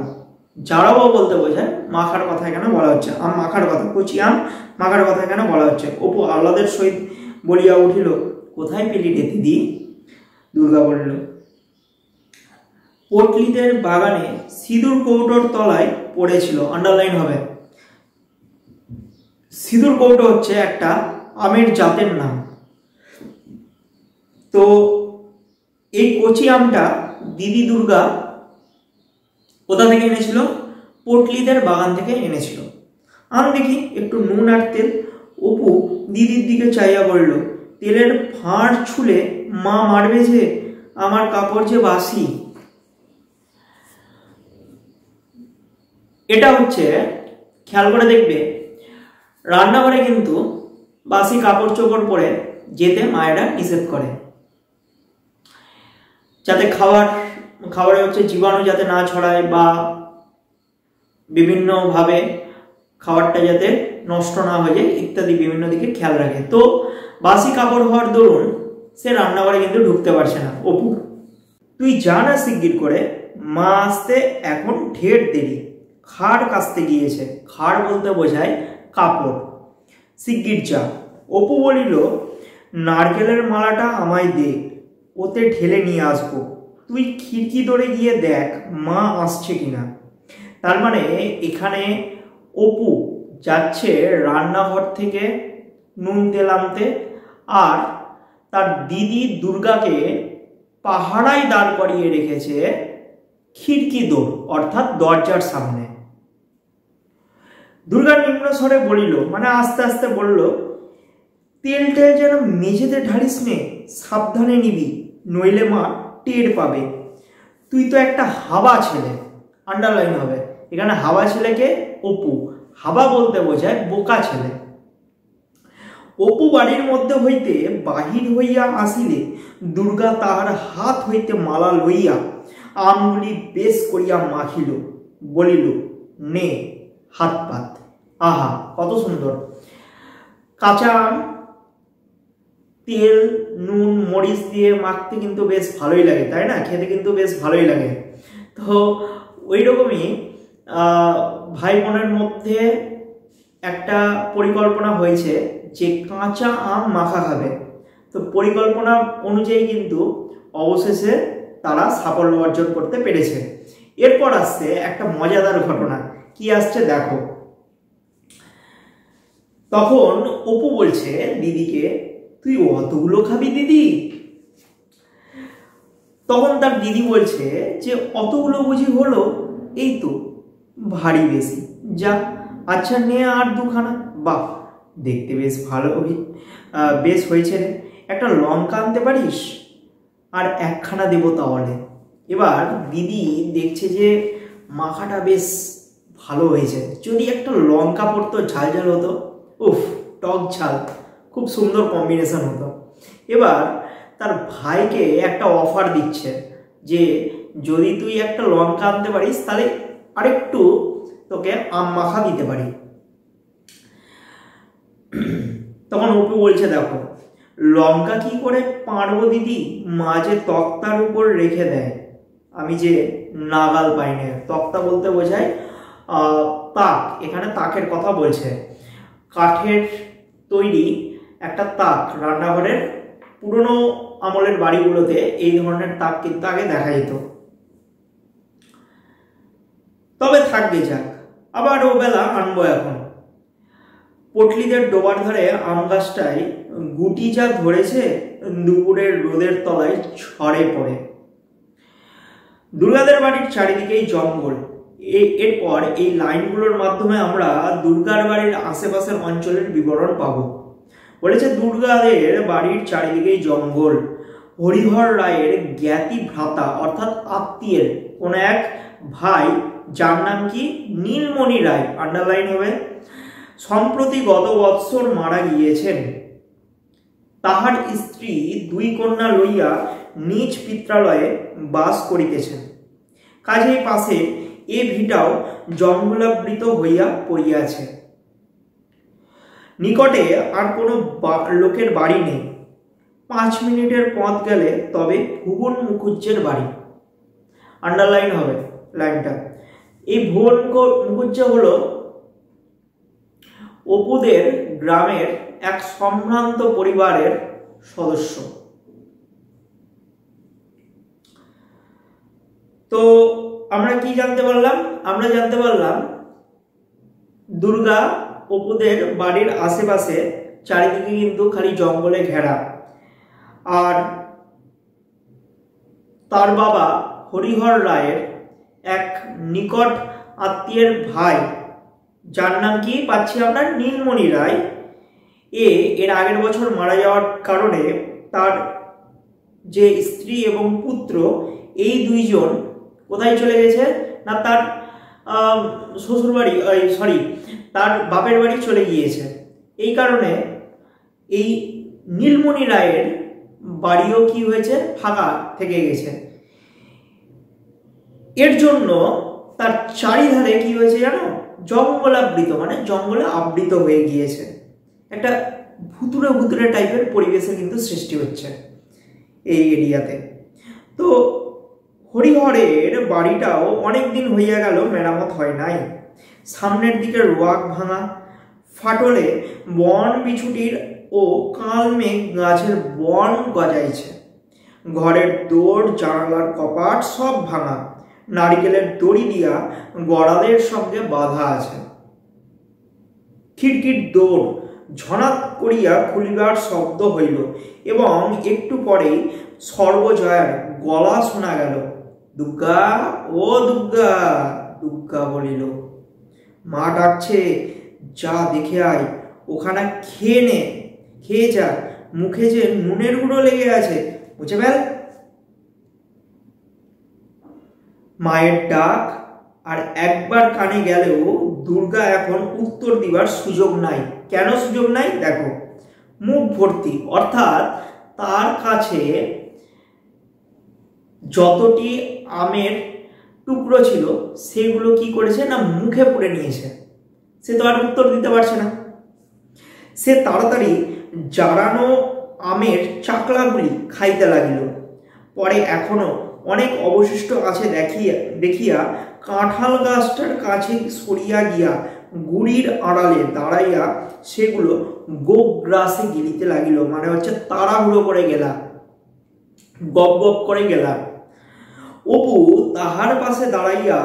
জাড়াবো বলতে বোঝায় মাখার কথা এখানে বলা হচ্ছে, আম মাখার কথা, কচি আম মাখার কথা এখানে বলা হচ্ছে। অপু আহ্লাদের সহিত বলিয়া উঠিল, কোথায় পেলি রে দিদি? দুর্গা বলল, পটলিদের বাগানে সিঁদুর কৌটোর তলায় পড়েছিল, আন্ডারলাইন হবে। সিঁদুর কৌটো হচ্ছে একটা আমের জাতের নাম। তো এই কচি আমটা দিদি দুর্গা কোথা থেকে এনেছিল? পটলিদের বাগান থেকে এনেছিল। আম দেখি একটু নুন আর তেল। অপু দিদির দিকে চাইয়া বলল, তেলের ফাঁড় ছুলে মা মারবে যে, আমার কাপড় যে বাসি। এটা হচ্ছে, খেয়াল করে দেখবে, রান্নাঘরে কিন্তু বাসি কাপড় চোপড় পরে যেতে মায়েরা নিষেধ করে, যাতে খাবারে হচ্ছে জীবাণু যাতে না ছড়ায় বা বিভিন্নভাবে খাবারটা যাতে নষ্ট না হয়ে যায় ইত্যাদি বিভিন্ন দিকে খেয়াল রাখে। তো বাসি কাপড় হওয়ার দরুন সে রান্নাঘরে কিন্তু ঢুকতে পারছে না। অপু, তুই যা না শিগগির করে, মা আসতে এখন ঢের দেরি। খাড় কাচতে গিয়েছে। খাড় বলতে বোঝায় কাপড়। শিগগির যা। অপু বলিল, নারকেলের মালাটা আমায় দে, ওতে ঢেলে নিয়ে আসবো। তুই খিড়কি ধরে গিয়ে দেখ মা আসছে কিনা। তার মানে এখানে অপু যাচ্ছে রান্নাঘর থেকে নুন তেল আনতে, আর তার দিদি দুর্গাকে পাহারায় দাঁড় করিয়ে রেখেছে খিড়কি দোর অর্থাৎ দরজার সামনে। দুর্গা নিম্ন স্বরে বলিল, মানে আস্তে আস্তে বলল, তেল টেল যেন মেঝেতে ঢালিস নে, সাবধানে নিবি, নইলে মা টের পাবে। তুই তো একটা হাবা ছেলে, আন্ডারলাইন হবে এখানে। হাবা ছেলেকে অপু, হাবা বলতে বোঝায় বোকা ছেলে। অপু বাড়ির মধ্যে হইতে বাহির হইয়া আসিলে দুর্গা তাহার হাত হইতে মালা লইয়া আমগুলি বেশ করিয়া মাখিল, বলিল, নে হাত পাত। আহা, কত সুন্দর! কাঁচা আম তেল নুন মরিচ দিয়ে মাখতে কিন্তু বেশ ভালোই লাগে, তাই না? খেতে কিন্তু বেশ ভালোই লাগে। তো ওই রকমই ভাই বোনের মধ্যে একটা পরিকল্পনা হয়েছে যে কাঁচা আম মাখা খাবে। তো পরিকল্পনা অনুযায়ী কিন্তু অবশেষে তারা সাফল্য অর্জন করতে পেরেছে। এরপর আসছে একটা মজাদার ঘটনা। কি আসছে দেখো। তখন অপু বলছে দিদিকে, তুই অতগুলো খাবি দিদি? তখন তার দিদি বলছে যে অতগুলো বুঝি হলো, এই তো ভারী বেশি, যা আচ্ছা নে আর দুখানা। বাহ, দেখতে বেশ ভালো, বেশ হয়েছে রে। একটা লঙ্কা আনতে পারিস? আর একখানা দেবো তাহলে। এবার দিদি দেখছে যে মাখাটা বেশ ভালো হয়েছে, যদি একটা লঙ্কা পড়তো, ঝাল ঝাল হতো, উফ, টক ঝাল, খুব সুন্দর কম্বিনেশন হতো। এবার তার ভাইকে একটা অফার দিচ্ছে যে যদি তুই একটা লঙ্কা আনতে পারিস তাহলে আরেকটু তোকে আম মাখা দিতে পারি। তখন অপু বলছে, দেখো লঙ্কা কি করে পারবো দিদি, মা যে তক্তার উপর রেখে দেয়, আমি যে নাগাল পাই না। তক্তা বলতে বোঝায় তাক, এখানে তাকের কথা বলছে। কাঠের তৈরি একটা তাক, রান্নাঘরের পুরনো আমলের বাড়িগুলোতে এই ধরনের তাক কিন্তু আগে দেখা যেত। তবে থাকবে যাক, আবার ও বেলা আনবো এখন। পটলিদের ডোবার ধারে আম গাছটায় গুটি যা ধরেছে, দুপুরের রোদের তলায় ছড়ে পড়ে। দুর্গাদের বাড়ির চারিদিকেই জঙ্গল। এরপর এই লাইনগুলোর মাধ্যমে আমরা দুর্গার বাড়ির আশেপাশের অঞ্চলের বিবরণ পাবো। বলেছে দুর্গাদের বাড়ির চারিদিকেই জঙ্গল। হরিহর রায়ের জ্ঞাতি ভ্রাতা অর্থাৎ আত্মীয়ের কোন এক ভাই যার নাম কি নীলমণি রায়, আন্ডারলাইন হবে। সম্প্রতি গত বৎসর মারা গিয়েছেন। তাহার স্ত্রী 2 কন্যা লইয়া নিজ পিত্রালয়ে বাস করিতেছেন। কাজেই পাশে এ ভিটাও জঙ্গলাবৃত হইয়া পড়িয়াছে। নিকটে আর কোনো লোকের বাড়ি নেই। 5 মিনিটের পথ গেলে তবে ভুবন মুখুজ্জের বাড়ি, আন্ডারলাইন হবে লাইনটা। এই ভুবন মুখুজ্জ হলো অপুদের গ্রামের এক সম্ভ্রান্ত পরিবারের সদস্য। তো আমরা কি জানতে পারলাম? আমরা জানতে পারলাম দুর্গা অপুদের বাড়ির আশেপাশে চারিদিকে কিন্তু খালি জঙ্গলে ঘেরা, আর তার বাবা হরিহর রায়ের এক নিকট আত্মীয়ের ভাই, যার নাম কি পাচ্ছি আমরা নীলমণি রায়, এর আগের বছর মারা যাওয়ার কারণে তার যে স্ত্রী এবং পুত্র এই 2 জন কোথায় চলে গেছে না, তার শ্বশুর বাড়ি, তার বাপের বাড়ি চলে গিয়েছে। এই কারণে এই নীলমণি রায়ের বাড়িও কি হয়েছে, ফাঁকা থেকে গেছে। এর জন্য তার চারিধারে কি হয়েছে জানো, জঙ্গলাবৃত, মানে জঙ্গলে আবৃত হয়ে গিয়েছে। একটা ভুতুরে ভুতুরে টাইপের পরিবেশে কিন্তু সৃষ্টি হচ্ছে এই এরিয়াতে। তো হরিহরের বাড়িটাও অনেক দিন হইয়া গেল মেরামত হয় নাই। সামনের দিকে রোয়াক ভাঙা, ফাটলে বন বিছুটির ও কালমেঘ গাছের বন গজাইছে। ঘরের দৌড়, জানালার কপাট সব ভাঙা, নারিকেলের দড়ি দিয়া গড়ালের সঙ্গে বাঁধা আছে। খিড়কির দৌড় ঝনাত করিয়া খুলিবার শব্দ হইল এবং একটু পরেই সর্বজয়ার গলা শোনা গেল। দুর্গা, ও দুর্গা, দুর্গা বলিল। মা ডাকছে, যা দেখে আয়, ওখানে খেয়ে যা, মুখে যে নুনের গুঁড়ো লেগে আছে, বুঝে ফেল। মায়ের ডাক আর একবার কানে গেলেও দুর্গা এখন উত্তর দিবার সুযোগ নাই। কেন সুযোগ নাই? দেখো, মুখ ভর্তি, অর্থাৎ তার কাছে যতটি আমের টুকরো ছিল সেগুলো কি করেছে না, মুখে পুরে নিয়েছে। সে তো আর উত্তর দিতে পারছে না। সে তাড়াতাড়ি জারানো আমের চাকলাগুলি খাইতে লাগিল। পরে এখনো অনেক অবশিষ্ট আছে দেখিয়া কাঁঠাল গাছটার কাছে সরিয়া গিয়া গুড়ির আড়ালে দাঁড়াইয়া সেগুলো গোগ্রাসে গিলিতে লাগিল। মানে হচ্ছে তাড়াহুড়ো করে গেলা, গপ গপ করে গেলা। অপু তাহার পাশে দাঁড়াইয়া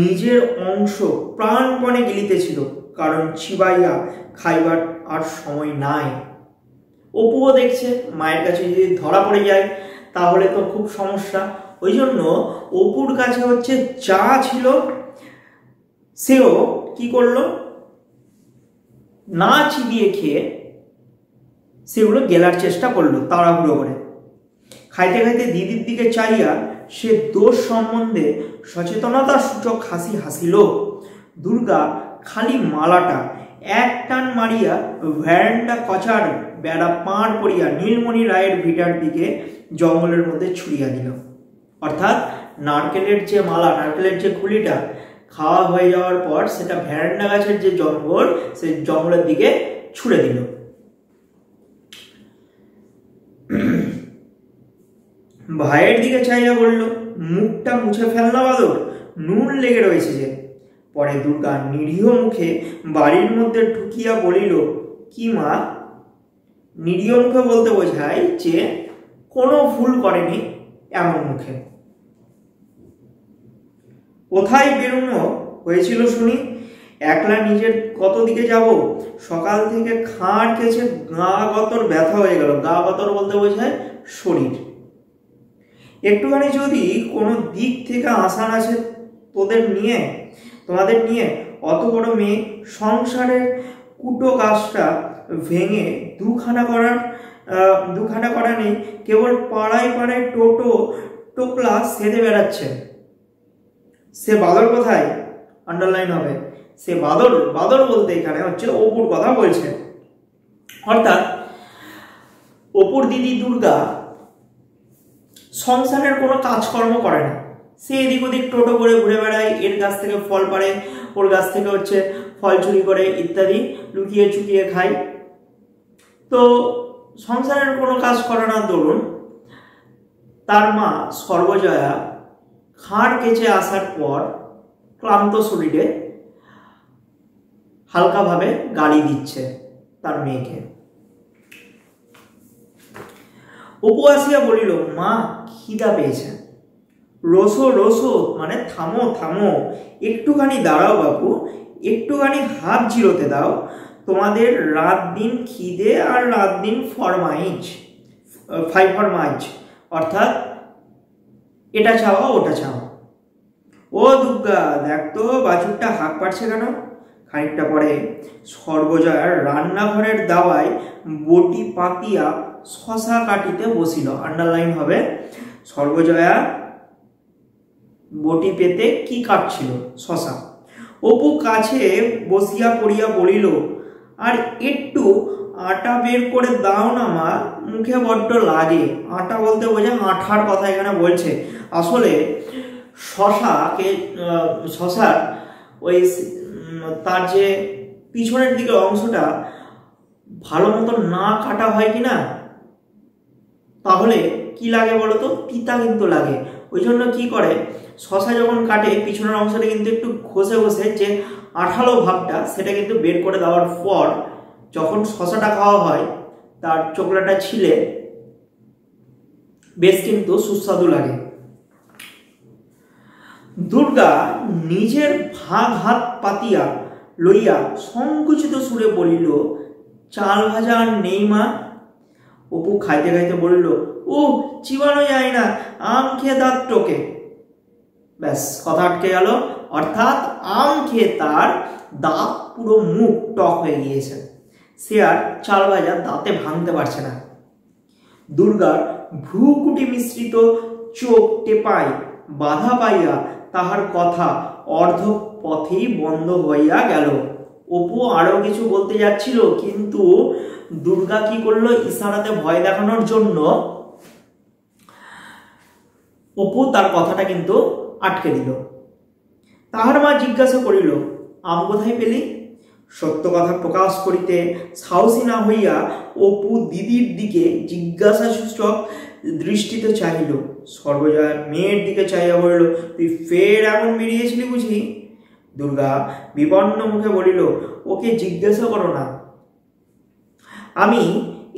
নিজের অংশ প্রাণপণে গিলিতেছিল, কারণ চিবাইয়া খাইবার আর সময় নাই। অপুও দেখছে মায়ের কাছে যদি ধরা পড়ে যায় তাহলে তো খুব সমস্যা। ওই জন্য অপুর কাছে হচ্ছে যা ছিল সেও কি করলো, না চিবিয়ে খেয়ে সেগুলো গেলার চেষ্টা করলো তাড়াহুড়ো করে। খাইতে খাইতে দিদির দিকে চাইয়া সে দোষ সম্বন্ধে সচেতনতা সূচক হাসি হাসিল। দুর্গা খালি মালাটা এক টান মারিয়া ভ্যারান্ডা কচার বেড়া পাড় করিয়া নীলমণি রায়ের ভিটার দিকে জঙ্গলের মধ্যে ছুড়িয়া দিল। অর্থাৎ নারকেলের যে মালা, নারকেলের যে খুলিটা খাওয়া হয়ে যাওয়ার পর সেটা ভ্যারান্ডা গাছের যে জঙ্গল, সেই জঙ্গলের দিকে ছুড়ে দিল। ভাইয়ের দিকে চাইয়া বলল, মুখটা মুছে ফেলনা বাদর, নুন লেগে রয়েছে যে। পরে দুর্গা নিরীহ মুখে বাড়ির মধ্যে ঢুকিয়া বলিল, কি মা? নিরীহ মুখে বলতে বোঝায় যে কোনো ভুল করেনি এমন মুখে। কোথায় বেরোনো হয়েছিল শুনি? একলা নিজের কত দিকে যাব? সকাল থেকে খাঁড় খেয়েছে, গা গতর ব্যথা হয়ে গেল। গা গতর বলতে বোঝায় শরীর। একটুখানি যদি কোনো দিক থেকে আসান আছে তোমাদের নিয়ে, অত বড় মেয়ে সংসারের কুটো গাছটা ভেঙে দুখানা করা নেই, কেবল পাড়ায় পাড়ায় টোটো টোকলা সেদে বেড়াচ্ছে। সে বাদর কোথায়, আন্ডারলাইন হবে। সে বাদর, বাদর বলতে এখানে হচ্ছে অপুর কথা বলছে। অর্থাৎ অপুর দিদি দুর্গা সংসারের কোনো কাজকর্ম করে না, সে এদিক ওদিক টোটো করে ঘুরে বেড়ায়, এর গাছ থেকে ফল পাড়ে, ওর গাছ থেকে হচ্ছে ফল চুরি করে ইত্যাদি লুকিয়ে চুকিয়ে খায়। তো সংসারের কোনো কাজ করে না দরুন তার মা সর্বজয়া খাড় কেচে আসার পর ক্লান্ত শরীরে হালকাভাবে গালি দিচ্ছে তার মেয়েকে। অপু আসিয়া বলিল, মা খিদা পেয়েছে। রসো রসো মানে থামো থামো, একটুখানি দাঁড়াও বাপু, একটুখানি হাত জিরোতে দাও, তোমাদের রাত দিন খিদে আর রাত দিন ফরমাইশ, ফরমাইশ অর্থাৎ এটা চাওয়া ওটা চাওয়া। ও দুর্গা দেখ তো বাছুরটা হাঁক পাচ্ছে কেন। খানিকটা পরে সর্বজয়ার রান্নাঘরের দাওয়ায় বটি পাতিয়া শশা কাটিতে বসিল, আন্ডারলাইন হবে। সর্বজয়া বটি পেতে কি কাটছিল, শশা। অপু কাছে বসিয়া পড়িয়া বলিল, আর একটু আটা বের করে দাও না মা, মুখে বড্ড লাগে। আটা বলতে বোঝে আঠার কথা এখানে বলছে। আসলে শশার ওই তার যে পিছনের দিকের অংশটা ভালো মতো না কাটা হয় কিনা, তাহলে কি লাগে বলতো, তিতা কিন্তু লাগে। ওই জন্য কি করে, শশা যখন কাটে পিছনের অংশটা কিন্তু একটু ঘষে ঘষে যে আঠালো ভাবটা সেটা কিন্তু বের করে দেওয়ার পর যখন শশাটা খাওয়া হয় তার চোখলাটা ছিলে বেশ কিন্তু সুস্বাদু লাগে। দুর্গা নিজের ভাগ হাত পাতিয়া লইয়া সংকুচিত সুরে বলিল, চাল ভাজা আর নেই মা। অপু খাইতে খাইতে বলিল, ও চিবানো যায় না, আম খেয়ে দাঁত টোকে। ব্যাস কথা আটকে গেল, অর্থাৎ আম খেয়ে তার দাঁত পুরো মুখ টক হয়ে গিয়েছে, সে আর চাল ভাজা দাঁতে ভাঙতে পারছে না। দুর্গার ভ্রুকুটি মিশ্রিত চোখ টেপায় বাধা পাইয়া তাহার কথা অর্ধ পথেই বন্ধ হইয়া গেল। অপু আরো কিছু বলতে যাচ্ছিল, কিন্তু দুর্গা কি করলো, ইশারাতে ভয় দেখানোর জন্য অপু তার কথাটা কিন্তু আটকে দিল। তাহার মা জিজ্ঞাসা করিল, আম কোথায় পেলি? সত্য কথা প্রকাশ করিতে সাহসী না হইয়া অপু দিদির দিকে জিজ্ঞাসাসূচক দৃষ্টিতে চাহিল। সর্বজয়া মেয়ের দিকে চাইয়া বলিল, তুই ফের এমন বেরিয়েছিলি বুঝি? দুর্গা বিপন্ন মুখে বলিল, ওকে জিজ্ঞাসা করো না, আমি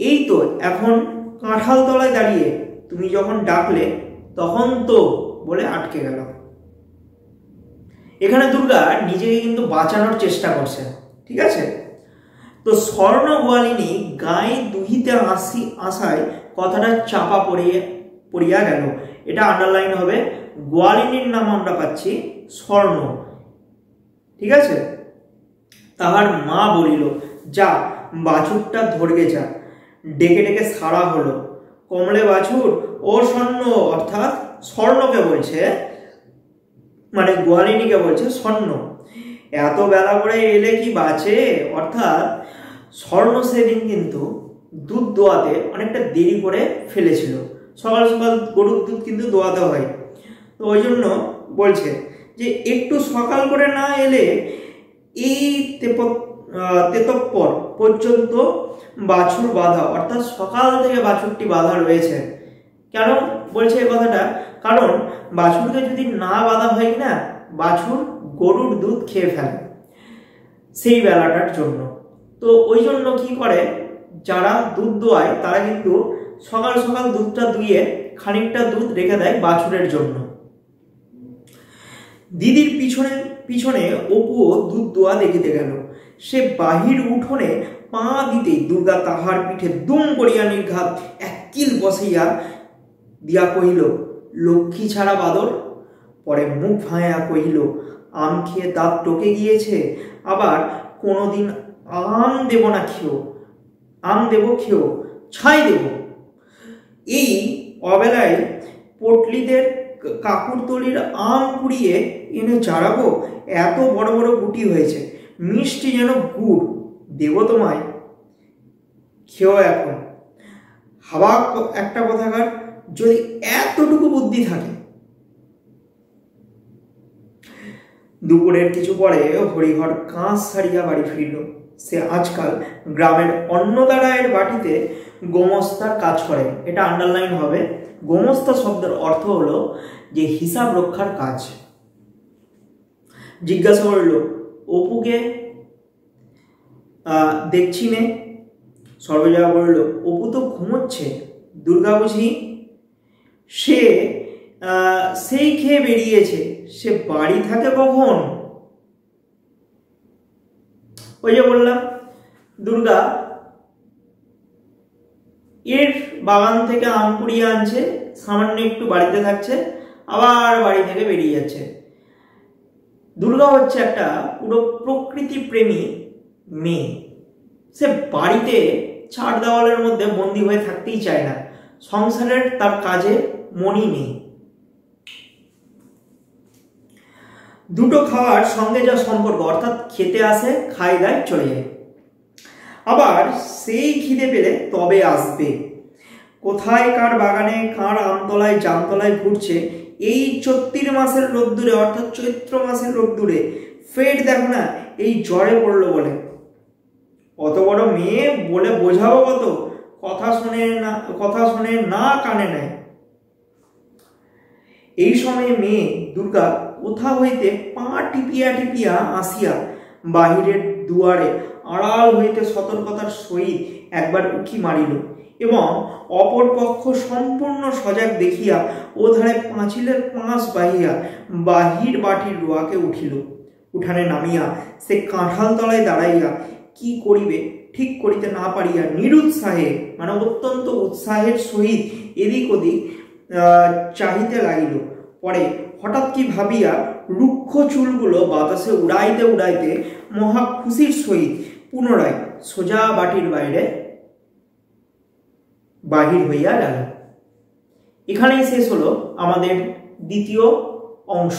এই তো এখন কাঁঠাল তলায় দাঁড়িয়ে, তুমি যখন ডাকলে তখন তো, বলে আটকে গেল। এখানে দুর্গা নিজেকে কিন্তু বাঁচানোর চেষ্টা করছে, ঠিক আছে। তো স্বর্ণ গোয়ালিনী গায়ে দুহিতে আসায় কথাটা চাপা পড়িয়া গেল, এটা আন্ডারলাইন হবে। গোয়ালিনীর নাম আমরা পাচ্ছি স্বর্ণ, ঠিক আছে। তাহার মা বলিল, যা বাছুরটা ধরগে যা। ডেকে ডেকে সারা হলো, কমলে বাছুর ও স্বর্ণ, অর্থাৎ স্বর্ণকে বলছে, মানে গোয়ালিনীকে বলছে স্বর্ণ, এত বেলা করে এলে কি বাঁচে। অর্থাৎ স্বর্ণ সেদিন কিন্তু দুধ দোয়াতে অনেকটা দেরি করে ফেলেছিল, সকাল সকাল গরুর দুধ কিন্তু দোয়াতে হয়, তো ওই জন্য বলছে যে একটু সকাল করে না এলে এই তেতপ্পর পর্যন্ত বাছুর বাঁধা, অর্থাৎ সকাল থেকে বাছুরটি বাঁধা রয়েছে। কেন বলছে এই কথাটা, কারণ বাছুরকে যদি না বাঁধা হয় না, বাছুর গরুর দুধ খেয়ে ফেলে সেই বেলাটার জন্য। তো ওই জন্য কি করে, যারা দুধ দোয়ায় তারা কিন্তু সকাল সকাল দুধটা দুইয়ে খানিকটা দুধ রেখে দেয় বাছুরের জন্য। দিদির পিছনে পিছনে অপুও দুধ দোয়া দেখিতে গেল। সে বাহির উঠোনে পা দিতেই দুর্গা তাহার পিঠে দুম করিয়া নির্ঘাত এক কিল বসাইয়া দিয়া কহিল, লক্ষ্মী ছাড়া বাদর। পরে মুখ ভাঙিয়া কহিল, আম খেয়ে দাঁত টোকে গিয়েছে, আবার কোনোদিন আম দেব না খেও, আম দেব খেও, ছাই দেব। এই অবেলায় পটলিদের কাকুরতলির আম কুড়িয়ে এনে চাড়াবো, এত বড় বড় গুটি হয়েছে, মিষ্টি যেন গুড়, দেব তোমায়, খেও এখন। হাওয়া একটা কথাকার, যদি এতটুকু বুদ্ধি থাকে। দুপুরের কিছু পরে হরিহর কাঁচ ছাড়িয়া বাড়ি ফিরিল। সে আজকাল গ্রামের অন্নদারায়ের বাটিতে গোমস্তার কাজ করে। এটা আন্ডারলাইন হবে। গোমস্তা শব্দের অর্থ হলো যে হিসাব রক্ষার কাজ। জিজ্ঞাসা করল, অপুকে দেখছি নে? সর্বজয়া বলল, অপু তো ঘুমোচ্ছে। দুর্গা বুঝি? সে সেই খেয়ে বেরিয়েছে, সে বাড়ি থাকে কখন? ওই যে বললাম, দুর্গা এর বাগান থেকে আম কুড়িয়ে আনছে, সামান্য একটু বাড়িতে থাকছে, আবার বাড়ি থেকে বেরিয়ে যাচ্ছে। দুর্গা হচ্ছে একটা পুরো প্রকৃতি প্রেমী মেয়ে। সে বাড়িতে চার দেওয়ালের মধ্যে বন্দী হয়ে থাকতেই চায় না। সংসারের তার কাজে মনই নেই। দুটো খাওয়ার সঙ্গে যা সম্পর্ক, অর্থাৎ খেতে আসে, খাই দায়, চলে যায়। আবার সেই খিদে পেলে তবে আসবে। কোথায় কার বাগানে, কার আমতলায়, জামতলায় ঘুরছে, এই 34 মাসের রোদ্দুরে, অর্থাৎ চৈত্র মাসের রোদ্দুরে ফের দেখো না এই জ্বরে পড়লো বলে। অত বড় মেয়ে বলে বোঝাবো কত? কথা শোনে না, কানে নেয়। এই সময়ে মেয়ে দুর্গা কোথা হইতে পা টিপিয়া টিপিয়া আসিয়া বাহিরের দুয়ারে আড়াল হইতে সতর্কতার সহিত একবার উকি মারিল, এবং অপর পক্ষ সম্পূর্ণ সজাগ দেখিয়া ওধারে পাঁচিলের পাঁচ বাহিয়া বাহির বাটির রোয়াকে উঠিল। উঠানে নামিয়া সে কাঁঠাল তলায় দাঁড়াইয়া কি করিবে ঠিক করিতে না পারিয়া নিরুৎসাহে, মানে অত্যন্ত উৎসাহের সহিত এদিক ওদিক চাহিতে লাগিল। পরে হঠাৎ কি ভাবিয়া রুক্ষ চুলগুলো বাতাসে উড়াইতে উড়াইতে মহা খুশির সহিত পুনরায় সোজা বাটির বাইরে বাহির হইয়া গেল। এখানেই শেষ হলো আমাদের দ্বিতীয় অংশ।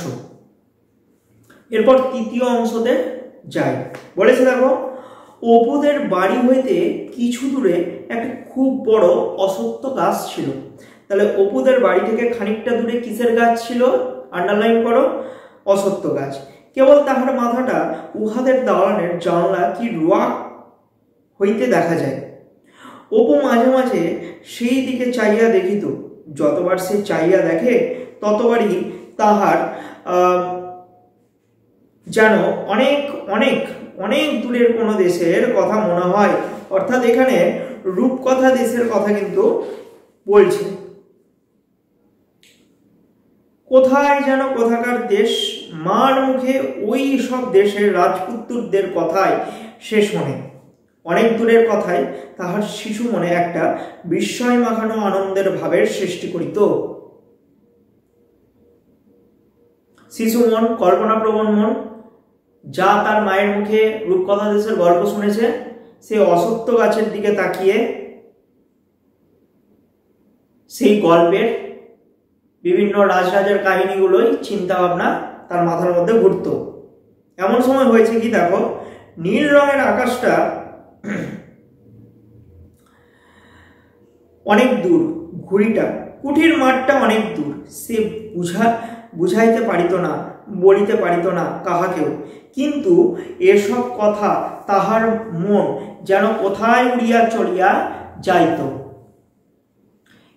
এরপর তৃতীয় অংশতে যাই। বলেছে দেখো, অপুদের বাড়ি হইতে কিছু দূরে একটা খুব বড় অশ্বত্থ গাছ ছিল। তাহলে অপুদের বাড়ি থেকে খানিকটা দূরে কিসের গাছ ছিল? আন্ডারলাইন করো, অশ্বত্থ গাছ। কেবল তাহার মাথাটা উহাদের দালানের জানলা কি রোয়া হইতে দেখা যায়। অপু মাঝে মাঝে সেই দিকে চাইয়া দেখিত। যতবার সে চাইয়া দেখে ততবারই তাহার যেন অনেক অনেক অনেক দূরের কোনো দেশের কথা মনে হয়। অর্থাৎ এখানে রূপকথা দেশের কথা কিন্তু বলছে। কোথায় যেন কোথাকার দেশ, মার মুখে ওই সব দেশের রাজপুত্রদের কথায় সে শোনে। অনেক দূরের কথায় তাহার শিশু মনে একটা বিস্ময় মাখানো আনন্দের ভাবের সৃষ্টি করিত। শিশু মন, কল্পনাপ্রবণ মন, যা তার মায়ের মুখে রূপকথা দেশের গল্প শুনেছে, সে অশ্বত্থ গাছের দিকে তাকিয়ে সেই গল্পের বিভিন্ন রাজরাজের কাহিনীগুলোই চিন্তা ভাবনা তার মাথার মধ্যে ঘুরত। এমন সময় হয়েছে কি দেখো, নীল রঙের আকাশটা অনেক দূর, ঘুড়িটা, কুঠির মাঠটা অনেক দূর। সে বুঝাইতে পারিত না, বলিতে পারিত না কাহাকেও। কিন্তু এসব কথা তাহার মন যেন কোথায় উড়িয়া চলিয়া যাইত।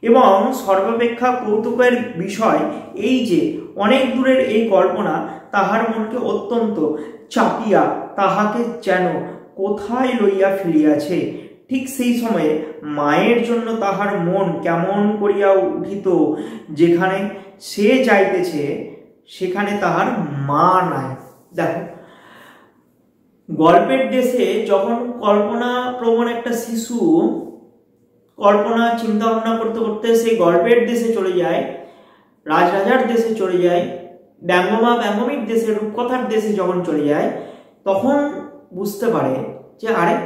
এবং সর্বাপেক্ষা কৌতুকের বিষয় এই যে অনেক দূরের এই কল্পনা তাহার মনকে অত্যন্ত চাপিয়া তাহাকে যেন কোথায় লইয়া ফিরিয়াছে। ঠিক সেই সময়ে মায়ের জন্য তাহার মন কেমন করিয়া উঠিত। যেখানে সে যাইতেছে সেখানে তাহার মা নাই। দেখো, গল্পের দেশে যখন কল্পনা প্রবণ একটা শিশু কল্পনা চিন্তা ভাবনা করতে করতে সেই গল্পের দেশে চলে যায়, রাজরাজার দেশে চলে যায়, ব্যঙ্গ বা ব্যঙ্গমিক দেশে, রূপকথার দেশে যখন চলে যায়, তখন বুঝতে পারে যে আরে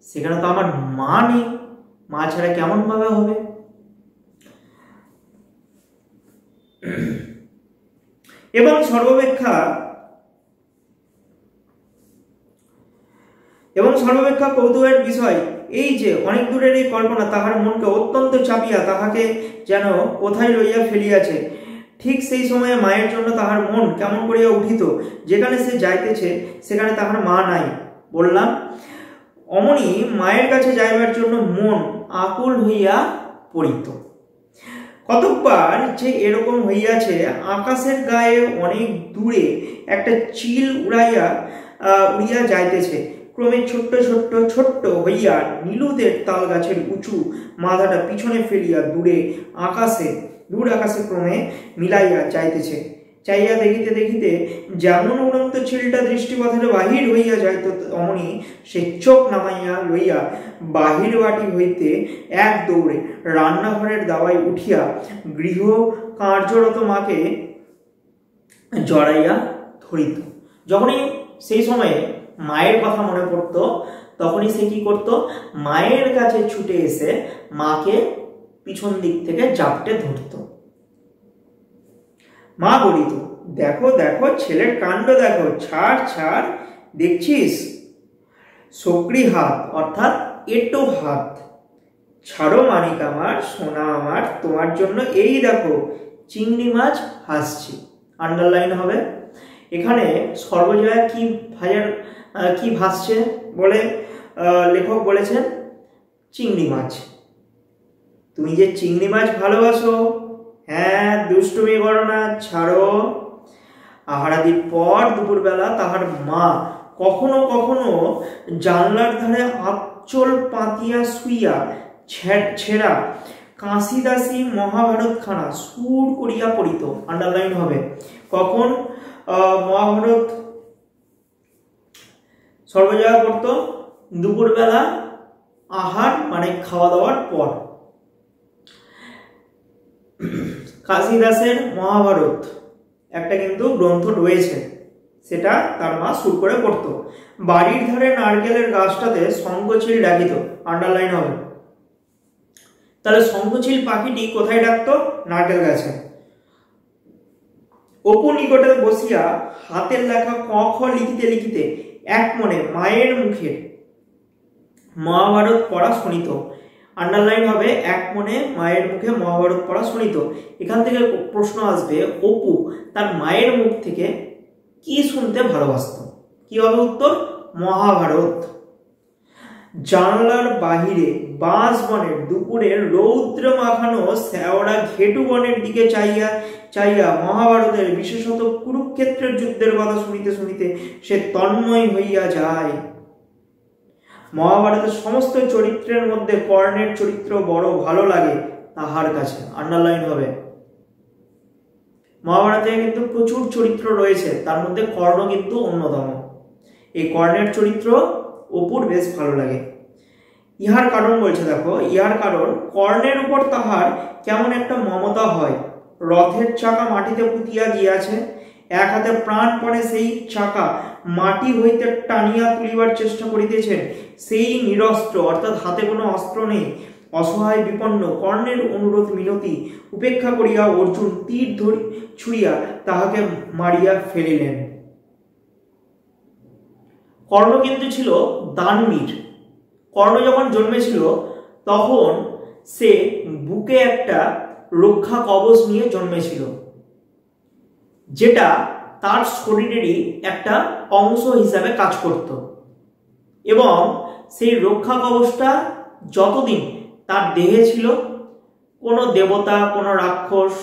সেখানে তো আমার মা নেই, মা ছাড়া কেমন ভাবে হবে। এবং সর্বাপেক্ষা কৌতূহলের বিষয় এই যে অনেক দূরের এই কল্পনা তাহার মনকে অত্যন্ত চাপিয়া তাহাকে যেন কোথায় লইয়া ফেলিয়াছে। ঠিক সেই সময়ে মায়ের জন্য তাহার মন কেমন করিয়া উঠিত। যেখানে সে যাইতেছে সেখানে তাহার মা নাই। বললাম অমনি মায়ের কাছে যাইবার জন্য মন আকুল হইয়া পড়িত। কতকবার যে এরকম হইয়াছে, আকাশের গায়ে অনেক দূরে একটা চিল উড়িয়া যাইতেছে। ক্রমে ছোট্ট ছোট্ট ছোট্ট হইয়া নীলুদের তাল গাছের উঁচু মাথাটা পিছনে ফেলিয়া দূর আকাশে ক্রমে মিলাইয়া যাইতেছে। চাইয়া দেখিতে দেখিতে যেমন উড়ন্ত চিলটা দৃষ্টিপথের বাহির হইয়া যাইত, অমনি সে চোখ নামাইয়া লইয়া বাহির বাটি হইতে এক দৌড়ে রান্নাঘরের দাওয়ায় উঠিয়া গৃহ কার্যরত মাকে জড়াইয়া ধরিত। যখনই সেই সময়ে মায়ের কথা মনে পড়তো, তখনই সে কি করত, মায়ের কাছে ছুটে এসে মাকে পিছন দিক থেকে জাপটে ধরত। মা বলিত, দেখো দেখো ছেলের কাণ্ড দেখো, ছাড় দেখছিস, সকরি হাত অর্থাৎ এটো হাত, ছাড়ো মানিক আমার, সোনা আমার, তোমার জন্য এই দেখো চিংড়ি মাছ ভাসছে। আন্ডারলাইন হবে। এখানে সর্বজয়া কি ভাসছে বলে লেখক বলেছেন চিংড়ি মাছ। তুমি যে চিংড়ি মাছ ভালোবাসো, হ্যাঁ দুষ্টুমি করো না, ছাড়ো। আহারাদির পর দুপুরবেলা তাহার মা কখনো কখনো জানলার ধারে আঁচল পাতিয়া শুইয়া ছেঁড়া কাশিদাসী মহাভারত খানা সুর করিয়া পড়িত। আন্ডারলাইন হবে। কখন মহাভারত সর্বজয়া করত? দুপুরবেলা আহার মানে খাওয়া দাওয়ার পর। কাশিদাসের মহাভারত একটা কিন্তু গ্রন্থ রয়েছে, সেটা তার মা সুর করে পড়তো। বাড়ির ধারে নারকেলের গাছটাতে শঙ্খচিল ডাকিত। আন্ডারলাইন হবে। তাহলে শঙ্খচিল পাখিটি কোথায় ডাকতো? নারকেল গাছে। অপু নিকটে বসিয়া হাতের লেখা ক খ লিখিতে লিখিতে এক মনে মায়ের মুখে মহাভারত পড়া শুনিত। আন্ডারলাইন হবে এক মনে মায়ের মুখে মহাভারত পড়া শুনিত। এখান থেকে প্রশ্ন আসবে, অপু তার মায়ের মুখ থেকে কি শুনতে ভালোবাসত? কি হবে উত্তর? মহাভারত। জানলার বাহিরে বাঁশ বনের দুপুরের রৌদ্র মাখানো শ্যাওড়া ঘেটু বনের দিকে চাইয়া মহাভারতের বিশেষত কুরুক্ষেত্রের যুদ্ধের কথা শুনিতে শুনিতে সে তন্ময় হইয়া যায়। মহাভারতের সমস্ত চরিত্রের মধ্যে কর্ণের চরিত্র বড় ভালো লাগে তাহার কাছে। আন্ডারলাইন হবে। মহাভারতে কিন্তু প্রচুর চরিত্র রয়েছে, তার মধ্যে কর্ণ কিন্তু অন্যতম। এই কর্ণের চরিত্র অপুর বেশ ভালো লাগে। ইহার কারণ বলছে, দেখো ইহার কারণ কর্ণের উপর তাহার কেমন একটা মমতা হয়। রথের চাকা মাটিতে পুঁতিয়া গিয়াছে, এক হাতে প্রাণপণে সেই চাকা মাটি হইতে টানিয়া তুলিবার চেষ্টা করিতেছেন। সেই নিরস্ত্র অর্থাৎ হাতে কোনো অস্ত্র নেই, অসহায় বিপন্ন কর্ণের অনুরোধ মিনতি উপেক্ষা করিয়া অর্জুন তীর ছুঁড়িয়া তাহাকে মারিয়া ফেলিলেন। কর্ণ কিন্তু ছিল দানবীর। কর্ণ যখন জন্মেছিল তখন সে বুকে একটা রক্ষা কবচ নিয়ে জন্মেছিল, যেটা তার শরীরেরই একটা অংশ হিসাবে কাজ করত। এবং সেই রক্ষা কবচটা যতদিন তার দেহে ছিল, কোনো দেবতা কোনো রাক্ষস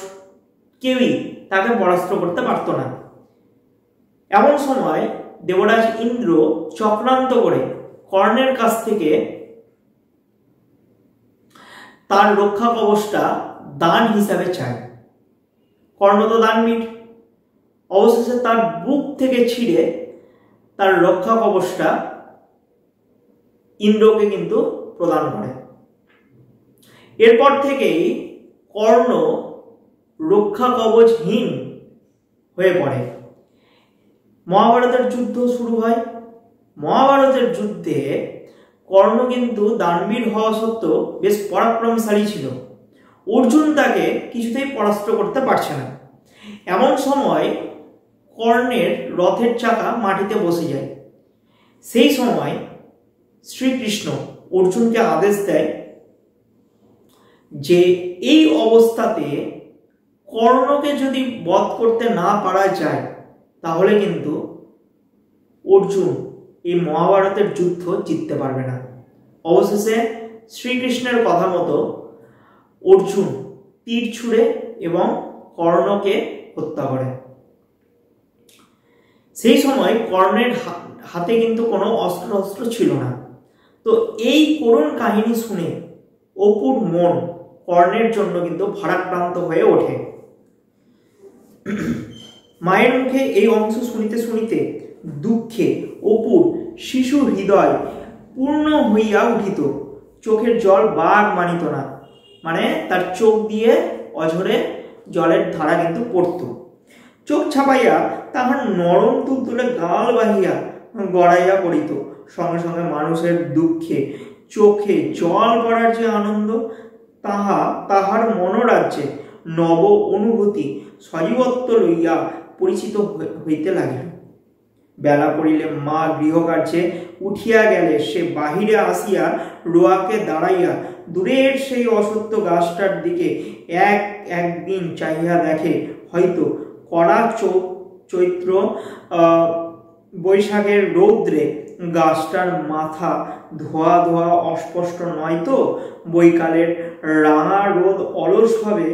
কেউই তাকে পরাস্ত করতে পারত না। এমন সময় দেবরাজ ইন্দ্র চক্রান্ত করে কর্ণের কাছ থেকে তার রক্ষা কবচটা দান হিসাবে চায়। কর্ণ তো দানবীর, অবশেষে তার বুক থেকে ছিঁড়ে তার রক্ষা কবচটা ইন্দ্রকে কিন্তু প্রদান করে। এরপর থেকেই কর্ণ রক্ষা কবচহীন হয়ে পড়ে। মহাভারতের যুদ্ধ শুরু হয়। মহাভারতের যুদ্ধে কর্ণ কিন্তু দানবীর হওয়া সত্ত্বেও বেশ পরাক্রমশালী ছিল। অর্জুন তাকে কিছুতেই পরাস্ত করতে পারছে না। এমন সময় কর্ণের রথের চাকা মাটিতে বসে যায়। সেই সময় শ্রীকৃষ্ণ অর্জুনকে আদেশ দেয় যে এই অবস্থাতে কর্ণকে যদি বধ করতে না পারা যায় তাহলে কিন্তু অর্জুন এই মহাভারতের যুদ্ধ জিততে পারবে না। অবশেষে শ্রীকৃষ্ণের কথা মতো অর্জুন তীর ছুঁড়ে এবং কর্ণকে হত্যা করে। সেই সময় কর্ণের হাতে কিন্তু কোনো অস্ত্র ছিল না। তো এই করুণ কাহিনী শুনে অপুর মন কর্ণের জন্য কিন্তু ভারাক্রান্ত হয়ে ওঠে। মায়ের মুখে এই অংশ শুনিতে শুনিতে দুঃখে অপুর শিশু হৃদয় পূর্ণ হইয়া উঠিত, চোখের জল বাগ মানিত না, মানে তার চোখ দিয়ে অঝরে জলের ধারা কিন্তু পড়ত। চোখ ছাপাইয়া তাহার নরম তুলতুলে গাল বাহিয়া গড়াইয়া পড়িত। সঙ্গে সঙ্গে মানুষের দুঃখে চোখে জল পড়ার যে আনন্দ, তাহার মনোরাজ্যে নব অনুভূতি সজীবত্ব লইয়া পরিচিত হইতে লাগিল। বেলা পড়িলে মা গৃহকার্যে উঠিয়া গেলে সে বাহিরে আসিয়া রোয়াকে দাঁড়াইয়া দূরের সেই অসত্য গাছটার দিকে একদিন চাহিয়া দেখে, হয়তো কড়া চৈত্র বৈশাখের রৌদ্রে গাছটার মাথা ধোয়া ধোয়া অস্পষ্ট নয়, তো বৈকালের রাঙা রোদ অলসভাবে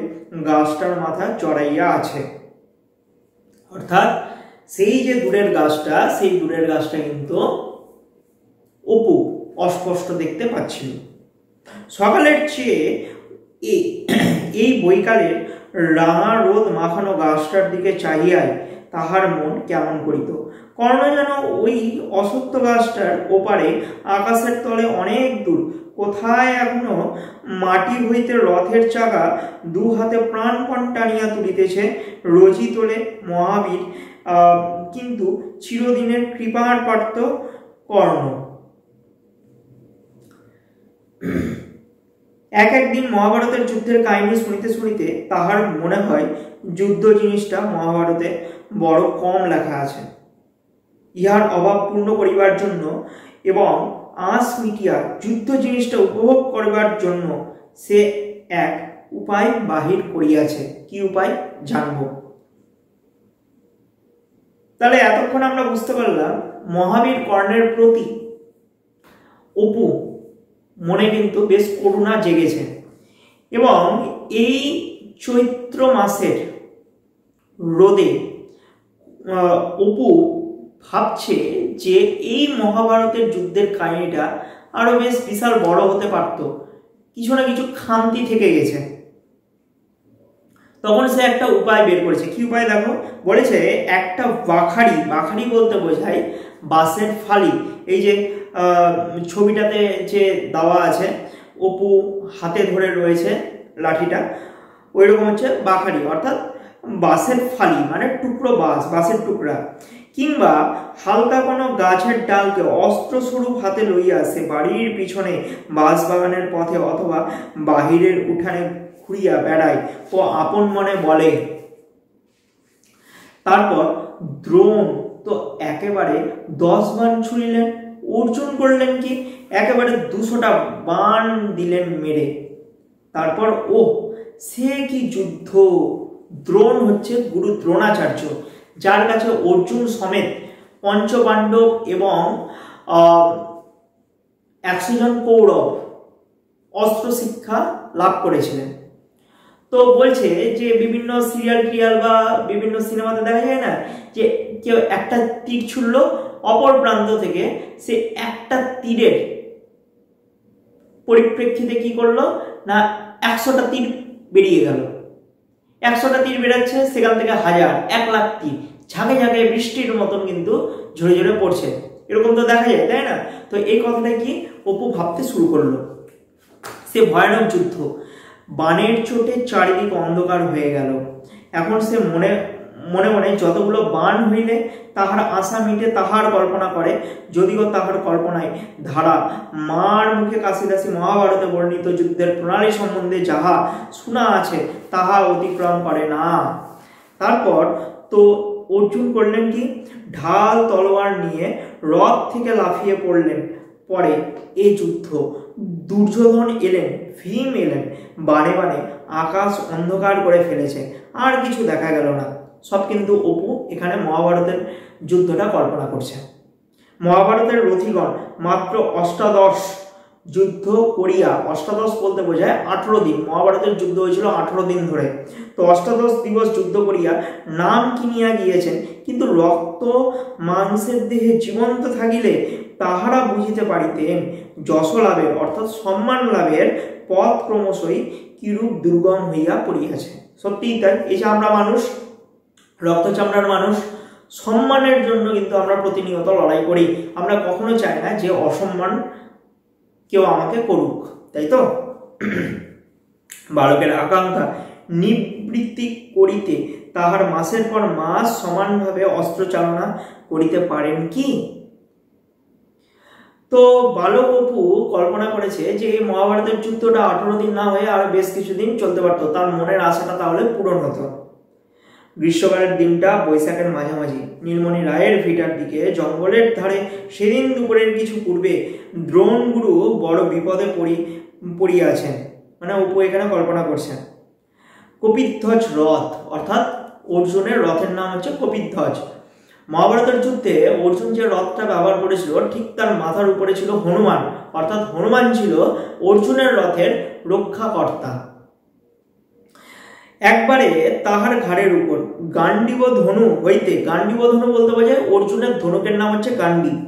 গাছটার মাথা চড়াইয়া আছে। অর্থাৎ সেই যে দূরের গাছটা, সেই দূরের গাছটা কিন্তু অপু অস্পষ্ট দেখতে পাচ্ছিল। সকালের চেয়ে এই বৈকালের রাঙা রোদ মাখানো গাছটার দিকে চাহিয়াই তাহার মন কেমন করিত। কর্ণ যেন ওই অসত্য গাছটার ওপারে আকাশের তলে অনেক দূর কোথায় এখনো মাটি হইতে রথের চাকা দু হাতে প্রাণপণ টানিয়া তুলিতেছে। রোজই তোলে মহাবীর, কিন্তু চিরদিনের কৃপার পার্থ কর্ণ। একদিন মহাভারতের যুদ্ধের কাহিনী শুনিতে শুনিতে তাহার মনে হয় যুদ্ধ জিনিসটা মহাভারতে বড় কম লেখা আছে। ইহার অভাব পূর্ণ করিবার জন্য এবং আঁশ মিটিয়া যুদ্ধ জিনিসটা উপভোগ করিবার জন্য সে এক উপায় বাহির করিয়াছে। কি উপায় জানব। তাহলে এতক্ষণ আমরা বুঝতে পারলাম মহাবীর কর্ণের প্রতি অপু মনে কিন্তু বেশ করুণা জেগেছে, এবং এই চৈত্র মাসের রোদে অপু ভাবছে যে এই মহাভারতের যুদ্ধের কাহিনীটা আরো বেশ বিশাল বড় হতে পারত, কিছু না কিছু খামতি থেকে গেছে। তখন সে একটা উপায় বের করেছে। কি উপায় দেখো, বলেছে একটা বাখারি বলতে বোঝায় বাঁশের ফালি। এই যে ছবিটাতে যে দেওয়া আছে, অপু হাতে ধরে রয়েছে লাঠিটা, ওই রকম হচ্ছে বাখারি, অর্থাৎ বাঁশের ফালি মানে টুকরো বাঁশের টুকরা, কিংবা হালকা কোনো গাছের ডালকে অস্ত্রস্বরূপ হাতে লইয়া সে বাড়ির পিছনে বাঁশ বাগানের পথে অথবা বাহিরের উঠানে ঘুরিয়া বেড়ায় ও আপন মনে বলে। তারপর দ্রোণ তো একেবারে 10 বাণ ছুঁড়িলেন, অর্জুন করলেন কি একেবারে 200টা বাণ দিলেন মেরে। তারপর সে কি যুদ্ধ! দ্রোণ হচ্ছে গুরু দ্রোণাচার্য, যার কাছে অর্জুন সমেত পঞ্চপাণ্ডব এবং 100 জন কৌরব অস্ত্র শিক্ষা লাভ করেছিলেন। তো বলছে যে বিভিন্ন সিরিয়াল বা বিভিন্ন সিনেমাতে দেখা যায় না, যে কেউ একটা তীর ছুড়লো অপর প্রান্ত থেকে, সে একটা তীরের পরিপ্রেক্ষিতে কি করলো না 100টা তীর বেরিয়ে গেল। 100টা তীর বেরাচ্ছে, সেখান থেকে 1000, 1 লাখ তীর ঝাঁকে ঝাঁকে বৃষ্টির মতন কিন্তু ঝরে ঝরে পড়ছে, এরকম তো দেখা যায়, তাই না? তো এই কথাটা কি অপু ভাবতে শুরু করলো। সে ভয়ানক যুদ্ধ, বাণের চোটে চারিদিক অন্ধকার হয়ে গেল। এখন সে মনে মনে যতগুলো বাণ হইলে তাহার আশা মিটে তাহার কল্পনা করে, যদিও তাহার কল্পনায় ধারা মার মুখে কাশি কাশি মহাভারতে বর্ণিত যুদ্ধের প্রণালী সম্বন্ধে যাহা শোনা আছে তাহা অতিক্রম করে না। তারপর তো অর্জুন করলেন কি, ঢাল তলোয়ার নিয়ে রথ থেকে লাফিয়ে পড়লেন। পরে এই যুদ্ধ, দুর্যোধন এলেন, ভীম এলেন, বানে বানে আকাশ অন্ধকার করে ফেলেছে, আর কিছু দেখা গেল না। সব কিন্তু অপু এখানে মহাভারতের যুদ্ধটা কল্পনা করছে। মহাভারতের রথীগণ মাত্র অষ্টাদশ যুদ্ধ করিয়া, অষ্টাদশ বলতে বোঝায় 18 দিন, মহাভারতের যুদ্ধ হয়েছিল 18 দিন ধরে, তো অষ্টাদশ দিবস যুদ্ধ করিয়া নাম কিনিয়া গিয়েছেন, কিন্তু রক্ত মাংসের দেহে জীবন্ত থাকিলে তাহারা বুঝিতে পারিতেন যশ লাভের অর্থাৎ সম্মান লাভের পথ ক্রমশই কিরূপ দুর্গম হইয়া পড়িয়াছে। সত্যিই তাই, এই যে আমরা মানুষ, রক্ত চামড়ার মানুষ, সম্মানের জন্য কিন্তু আমরা প্রতিনিয়ত লড়াই করি। আমরা কখনো চাই না যে অসম্মান কেউ আমাকে করুক, তাই তো? বালকের আকাঙ্ক্ষা নিবৃত্তি করিতে তাহার মাসের পর মাস সমানভাবে অস্ত্র চালনা করিতে পারেন কি? তো বালক অপু কল্পনা করেছে যে এই মহাভারতের যুদ্ধটা 18 দিন না হয়ে আর বেশ কিছুদিন চলতে পারতো, তার মনের আশাটা তাহলে পূরণ হতো। গ্রীষ্মকালের দিনটা বৈশাখের মাঝামাঝি, নীলমণি রায়ের ভিটার দিকে জঙ্গলের ধারে সেদিন দুপুরের কিছু পূর্বে দ্রোণগুরু বড় বিপদে পড়িয়াছেন, মানে অপু এখানে কল্পনা করছেন। কপিধ্বজ রথ, অর্থাৎ অর্জুনের রথের নাম হচ্ছে কপিধ্বজ। মহাভারতের যুদ্ধে অর্জুন যে রথটা ব্যবহার করেছিল ঠিক তার মাথার উপরে ছিল হনুমান, অর্থাৎ হনুমান ছিল অর্জুনের রথের রক্ষাকর্তা। একবারে তাহার ঘাড়ের উপর গান্ডীব ধনু হইতে, গান্ডীব ধনু বলতে বোঝায় অর্জুনের ধনুকের নাম হচ্ছে গান্ডীব,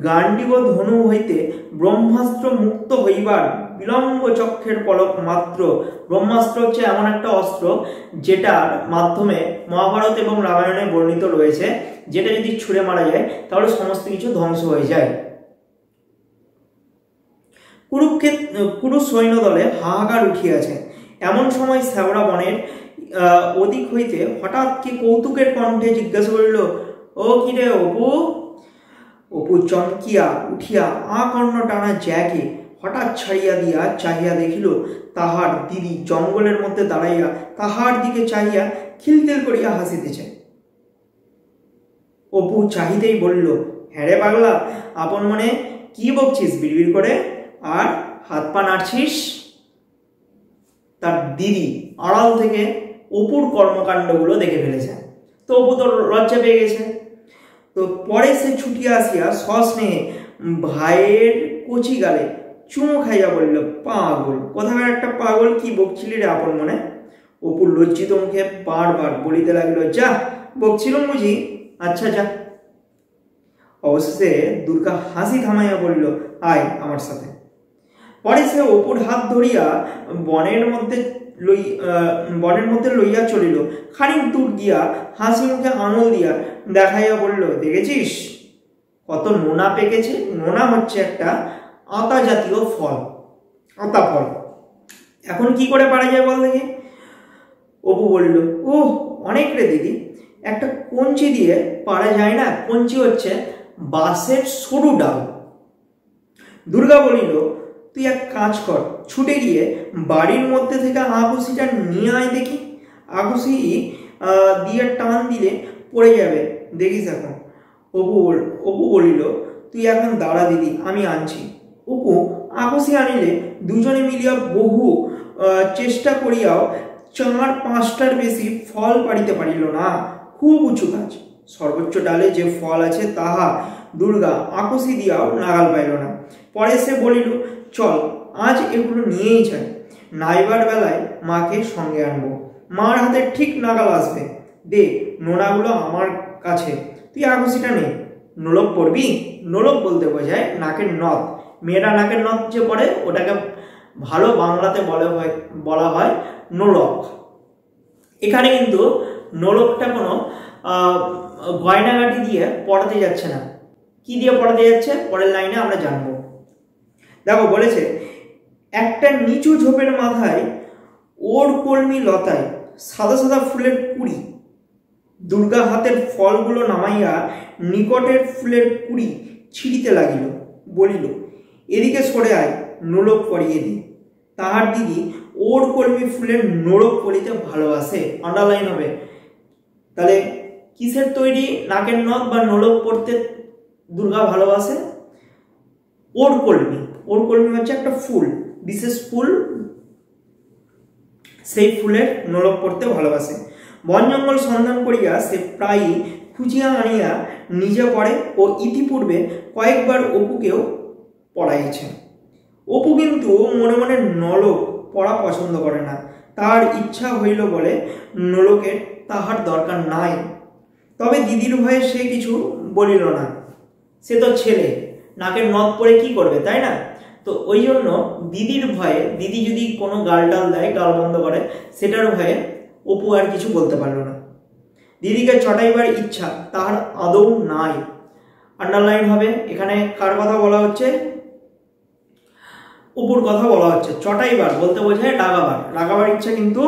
গান্ডীব ধনু হইতে ব্রহ্মাস্ত্র মুক্ত হইবার বিলম্ব চক্ষের পলক মাত্র। ব্রহ্মাস্ত্র হচ্ছে এমন একটা অস্ত্র যেটার মাধ্যমে মহাভারত এবং রামায়ণে বর্ণিত রয়েছে, যেটা যদি ছুঁড়ে মারা যায় তাহলে সমস্ত কিছু ধ্বংস হয়ে যায়। কুরু সৈন্য দলে হাহাকার উঠিয়াছে। এমন সময় শ্যাওড়া বনের ওদিক হইতে হঠাৎ কি কৌতুকের কণ্ঠে জিজ্ঞাসা করিল, ও কিরে অপু? অপু চমকিয়া উঠিয়া আকর্ণ টানা জ্যাকে হঠাৎ ছাড়িয়া দিয়া চাহিয়া দেখিল তাহার দিদি জঙ্গলের মধ্যে দাঁড়াইয়া তাহার দিকে চাহিয়া খিলখিল করিয়া হাসিতেছে। অপু চাহিতেই বলল, হ্যাঁ রে পাগলা, আপন মনে কি বকছিস বিড়বিড় করে আর হাত পা নাড়ছিস? তার দিদি আড়াল থেকে অপুর কর্মকাণ্ডগুলো দেখে ফেলেছে, তো অপু তো লজ্জা পেয়ে গেছে। তো পরে সে ছুটিয়া আসিয়া সস্নেহে ভাইয়ের কচি গালে চুমু খাইয়া বলল, পাগল, কোথাকার একটা পাগল, কি বকছিলি রে আপন মনে? অপুর লজ্জিত মুখে বারবার বলিতে লাগিল, যা বকছিলাম বুঝি, আচ্ছা যা। অবশেষে দুর্গা হাসি থামাইয়া বলল, আয় আমার সাথে। পরে সে অপুর হাত ধরিয়া বনের মধ্যে লইয়া চলিল। খানিক দূর গিয়া হাসি মুখে আঙুল দিয়া দেখাইয়া বলল, দেখেছিস কত নোনা পেকেছে? নোনা হচ্ছে একটা আতা জাতীয় ফল, আতা ফল। এখন কি করে পারা যায় বল দেখি? অপু বলল, ও অনেক রে দিদি, একটা কঞ্চি দিয়ে পারা যায় না? কঞ্চি হচ্ছে বাঁশের সরু ডাল। দুর্গা বলিল, তুই এক কাজ কর, ছুটে গিয়ে বাড়ির মধ্যে থেকে আকুশিটা নিয়ে আয় দেখি। আকুশি দিয়ে টান দিলে পড়ে যাবে, দেখিস এখন। অপু বলিল, তুই এখন দাঁড়া দিদি, আমি আনছি। অপু আকুশি আনিলে দুজনে মিলিয়া বহু চেষ্টা করিয়াও 4-5টার বেশি ফল পাড়িতে পারিল না। খুব উঁচু গাছ, সর্বোচ্চ ডালে যে ফল আছে তাহা দুর্গা আকুশি দিয়াও নাগাল পাইল না। পরে সে বলিল, চল আজ এগুলো নিয়েই যাই, নাইবার বেলায় মাকে সঙ্গে আনবো, মার হাতে ঠিক নাগাল আসবে। দে নোনাগুলো আমার কাছে, তুই আকুশিটা নে। নোলক পড়বি? নোলক বলতে বোঝায় নাকের নথ। মেয়েরা নাকের নথ যে পড়ে ওটাকে ভালো বাংলাতে বলা হয় নোলক। এখানে কিন্তু নোলকটা কোনো গয়নাগাটি দিয়ে পড়াতে যাচ্ছে না। কি দিয়ে পড়াতে যাচ্ছে পরের লাইনে আমরা জানবো। দেখো বলেছে, একটা নিচু ঝোপের মাথায় ওর কলমি লতায় সাদা সাদা ফুলের কুড়ি। দুর্গা হাতের ফলগুলো নামাইয়া নিকটের ফুলের কুড়ি ছিঁড়িতে লাগিল, বলিল, এদিকে সরে আয়, নোলক পরিয়ে দি। তাহার দিদি ওর কলমি ফুলের নোলক পরিতে ভালোবাসে, আন্ডারলাইন হবে। তাহলে কিসের তৈরি নাকের নথ বা নোলক পড়তে দুর্গা ভালোবাসে? ওড়কলমি। ওড়কলমি হচ্ছে একটা ফুল, বিশেষ ফুল, সেই ফুলের নোলক পড়তে ভালোবাসে। বন জঙ্গল সন্ধান করিয়া সে প্রায়ই খুঁজিয়া আনিয়া নিজে পড়ে ও ইতিপূর্বে কয়েকবার অপুকেও পড়াইছে। অপু কিন্তু মনে মনে নোলক পড়া পছন্দ করে না, তার ইচ্ছা হইল বলে নোলকের তাহার দরকার নাই। তবে দিদির ভয়ে সে কিছু বলিল না, সে তো ছেলে, নাকের নথ পরে কি করবে, তাই না? তো ওই জন্য দিদির ভয়ে, দিদি যদি কোনো গাল ডাল দেয়, গাল বন্ধ করে, সেটার ভয়ে অপু আর কিছু বলতে পারলো না। দিদিকে চটাইবার ইচ্ছা তাহার আদৌ নাই। আন্ডারলাইন হবে, এখানে কার কথা বলা হচ্ছে? অপুর কথা বলা হচ্ছে। চটাইবার বলতে বোঝায় রাগাবার, রাগাবার ইচ্ছা কিন্তু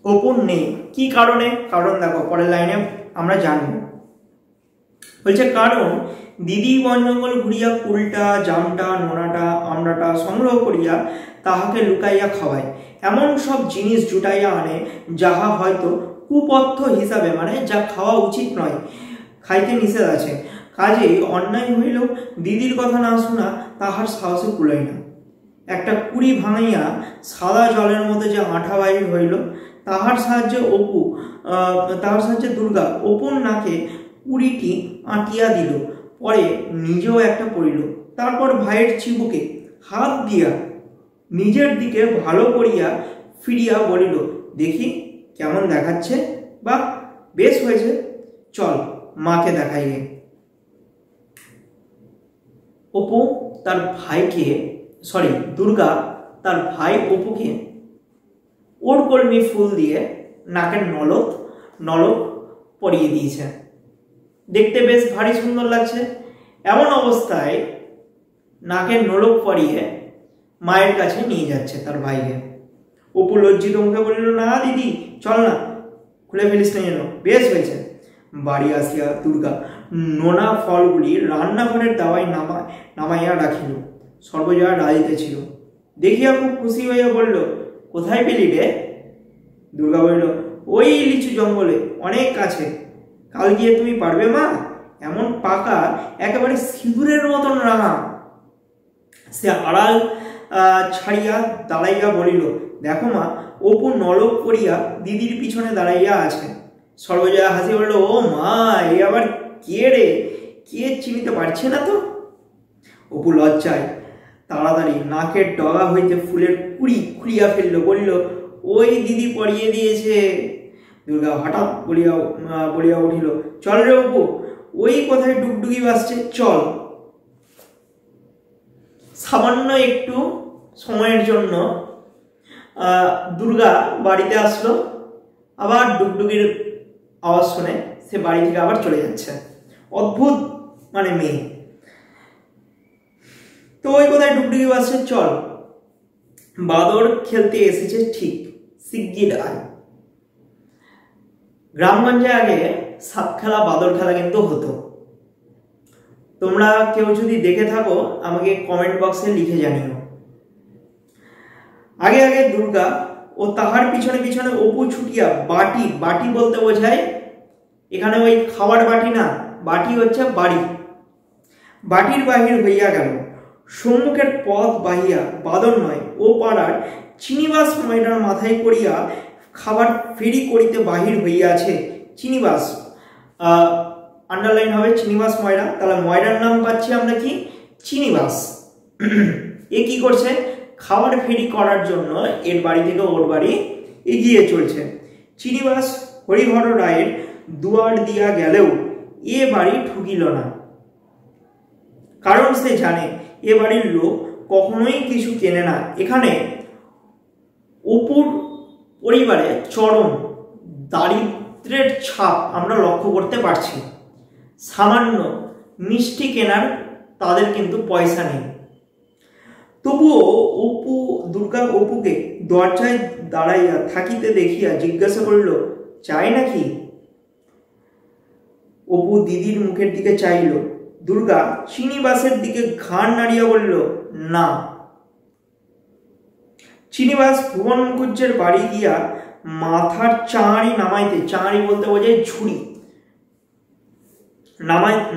অপুর নেই। কি কারণে? কারণ দেখো পরের লাইনে আমরা জানবো। বলছে কারণ দিদি বন জঙ্গল ঘুরিয়া কুলটা, জামটা, নোনাটা, আমড়াটা সংগ্রহ করিয়া তাহাকে লুকাইয়া খাওয়ায়, এমন সব জিনিস জুটাইয়া আনে যাহা হয়তো কুপথ্য হিসাবে, মানে যা খাওয়া উচিত নয়, খাইতে নিষেধ আছে। কাজেই অন্যায় হইল দিদির কথা না শোনা তাহার সাহসে কুলাই না। একটা কুড়ি ভাঙাইয়া সাদা জলের মধ্যে যে আঠা বাহির হইল, তাহার সাহায্যে দুর্গা অপুর নাকে কুড়িটি আঁটিয়া দিল, পরে নিজেও একটা পড়িল। তারপর ভাইয়ের চিবুকে হাত দিয়া নিজের দিকে ভালো করিয়া ফিরিয়া বলিল, দেখি কেমন দেখাচ্ছে, বা বেশ হয়েছে, চল মাকে দেখাইয়ে। অপু তার ভাইকে, দুর্গা তার ভাই অপুকে ওড়কলমি ফুল দিয়ে নাকের নলক পরিয়ে দিয়েছে। দেখতে বেশ ভারী সুন্দর লাগছে। এমন অবস্থায় নাকের নলক পরিয়ে মায়ের কাছে নিয়ে যাচ্ছে তার ভাইকে। অপু লজ্জিত মুখে বলিল, না দিদি, চল না, খুলে ফেলিস না যেন, বেশ হয়েছে। বাড়ি আসিয়া দুর্গা নোনা ফলগুলি রান্নাঘরের দাওয়ায় নামাইয়া রাখিল। সর্বজয়া রাজিতে ছিল, দেখিয়া খুব খুশি হইয়া বলল, কোথায় পেলি রে? দুর্গা বলিল, ওই লিচু জঙ্গলে, অনেক কাছে। কাল গিয়ে তুমি পারবে মা? এমন পাকা, একেবারে সিঁদুরের মতন রাঙা। সে আড়াল ছাড়িয়া দাঁড়াইয়া বলিল, দেখো মা, অপু নলক করিয়া দিদির পিছনে দাঁড়াইয়া আছে। সর্বজয়া হাসি বলল, ও মা, এ আবার কে রে? কে চিনিতে পারছে না তো? অপু লজ্জায় তাড়াতাড়ি নাকের ডগা হইতে ফুলের কুড়ি খুঁড়িয়া ফেলল, বলিল, ওই দিদি পরিয়ে দিয়েছে। দুর্গা হঠাৎ বলিয়া উঠিল, চল রে অপু, ওই কোথায় ডুগডুগি বাজছে, চল। সামান্য একটু সময়ের জন্য দুর্গা বাড়িতে আসলো, আবার ডুগডুগির আওয়াজ শুনে সে বাড়ি থেকে আবার চলে যাচ্ছে। অদ্ভুত মানে মেয়ে। তো ওই কোথায় ডুগডুগি বাজছে, চল। বাদর খেলতে এসেছে ঠিক, শিগগির আয়। গ্রামগঞ্জে আগে সাপ খেলা, বাদর খেলা কিন্তু হতো। তোমরা কেউ যদি দেখে থাকো আমাকে কমেন্ট বক্সে লিখে জানিও। আগে দুর্গা ও তাহার পিছনে পিছনে অপু ছুটিয়া বাটি বলতে বোঝায় এখানে ওই খাওয়ার বাটি না, বাটি হচ্ছে বাড়ি। বাটির বাহির হইয়া গেল। সম্মুখের পথ বাহিয়া বাদর নয়, ও পাড়ার চিনিবাস ময়দার মাথায় করিয়া খাবার ফেরি করিতে বাহির হইয়াছে। চিনিবাস, আন্ডারলাইন হবে চিনিবাস ময়রা। তাহলে ময়রার নাম পাচ্ছি আমরা কি? চিনিবাস। এ কি করছে? খাবার ফেরি করার জন্য এর বাড়ি থেকে ওর বাড়ি এগিয়ে চলছে। চিনিবাস হরিহর রায়ের দুয়ার দিয়া গেলেও এ বাড়ি ঠুকিল না, কারণ সে জানে এ বাড়ির লোক কখনোই কিছু কেনে না। এখানে অপুর পরিবারে চরম দারিদ্রের ছাপ আমরা লক্ষ্য করতে পারছি। সামান্য মিষ্টি কেনার তাদের কিন্তু পয়সা নেই। তবুও দুর্গা অপুকে দরজায় দাঁড়াইয়া থাকিতে দেখিয়া জিজ্ঞাসা করিল, চাই নাকি? অপু দিদির মুখের দিকে চাইল। দুর্গা চিনিবাসের দিকে ঘাড় নাড়িয়া বলল, না। চিনিবাস ভুবন মুখুজ্জের বাড়ি গিয়া মাথার চাঁড়ি নামাইতে, চাঁড়ি বলতে বোঝায় ঝুড়ি,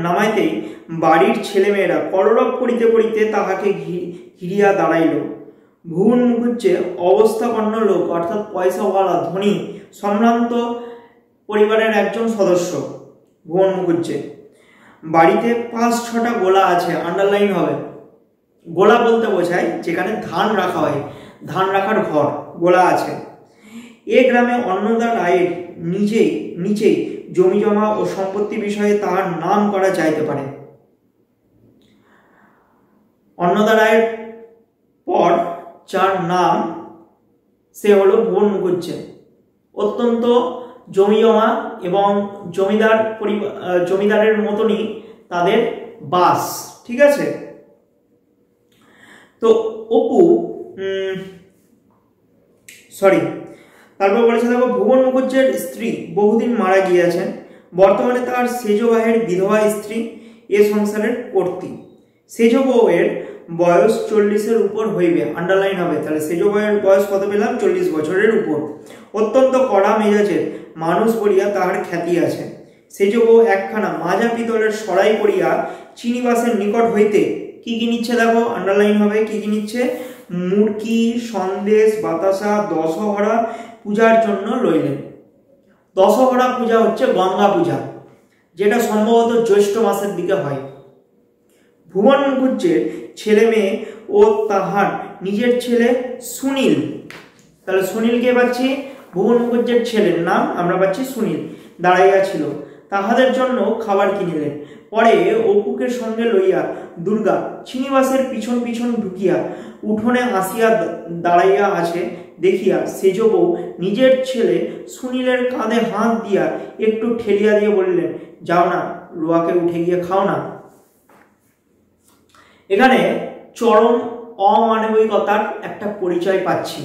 নামাইতেই বাড়ির ছেলেমেয়েরা কলরব করিতে করিতে তাহাকে ঘিরিয়া দাঁড়াইল। ভুবন মুখুজ্জে অবস্থাপন্ন লোক, অর্থাৎ পয়সাওয়ালা ধনী সম্ভ্রান্ত পরিবারের একজন সদস্য ভুবন মুখুজ্জে। বাড়িতে 5-6টা গোলা আছে, আন্ডারলাইন হবে। গোলা বলতে বোঝায় যেখানে ধান রাখা হয়, ধান রাখার ঘর, গোলা আছে। এ গ্রামে অন্নদা রায়ের নিচেই জমি জমা ও সম্পত্তি বিষয়ে তাহার নাম করা যাইতে পারে। অন্নদা রায়ের পর যার নাম সে হলো ভুবন মুখুজ্জে। অত্যন্ত জমি জমা এবং জমিদারের মতনই তাদের বাস, ঠিক আছে। তো অপু তারপর বলেছে দেখো, ভুবন মুখুজ্জের স্ত্রী বহুদিন মারা গিয়েছেন, বর্তমানে তার সেজ ভাইয়ের বিধবা স্ত্রী এ সংসারের কর্ত্রী। সেজ বউয়ের বয়স 40-এর উপর হইবে, আন্ডারলাইন হবে। তাহলে সেজ বউয়ের বয়স কত পেলাম? 40 বছরের উপর। অত্যন্ত কড়া মেজাজের মানুষ বলিয়া তাহার খ্যাতি আছে। সেজ বউ একখানা মাজা পিতলের সরাই করিয়া চিনিবাসের নিকট হইতে কি কি নিচ্ছে দেখো, আন্ডারলাইন হবে। কি কি নিচ্ছে? মুরকি, সন্দেশ, বাতাসা, দশহরা পূজার জন্য লইলেন। দশহরা পূজা হচ্ছে গঙ্গা পূজা, যেটা সম্ভবত জ্যৈষ্ঠ মাসের দিকে হয়। ভুবন মুখুজ্জের ছেলে মেয়ে ও তাহার নিজের ছেলে সুনীল, তাহলে সুনীলকে পাচ্ছি, ভুবন মুখুজ্জের ছেলের নাম আমরা পাচ্ছি সুনীল, দাঁড়াইয়া ছিল। তাহাদের জন্য খাবার কিনিলেন। পরে অপুকে সঙ্গে লইয়া দুর্গা চিনিবাসের পিছন পিছন ঢুকিয়া উঠোনে আসিয়া দাঁড়াইয়া আছে দেখিয়া সেজ বউ নিজের ছেলে সুনীলের কাঁধে হাত দিয়া একটু ঠেলিয়া দিয়ে বললেন, যাও না, রুয়াকে উঠে গিয়ে খাও না। এখানে চরম অমানবিকতার একটা পরিচয় পাচ্ছি।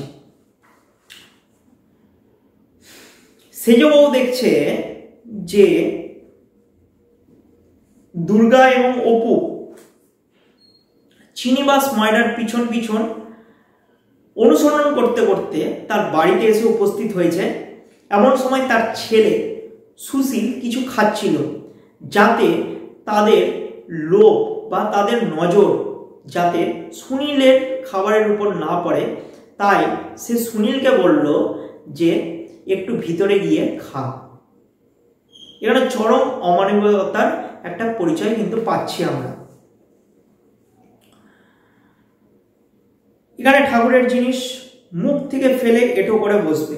সেজ বউ দেখছে যে দুর্গা এবং অপু চিনিবাস ময়নার পিছন পিছন অনুসরণ করতে করতে তার বাড়িতে এসে উপস্থিত হয়েছে। এমন সময় তার ছেলে সুশীল কিছু খাচ্ছিল, যাতে তাদের লোভ বা তাদের নজর যাতে সুনীলের খাবারের উপর না পড়ে, তাই সে সুনীলকে বলল যে একটু ভিতরে গিয়ে খা। এখানে চরম অমানবিকতার একটা পরিচয় কিন্তু পাচ্ছি আমরা। এখানে ঠাকুরের জিনিস মুখ থেকে ফেলে এটো করে বসবে।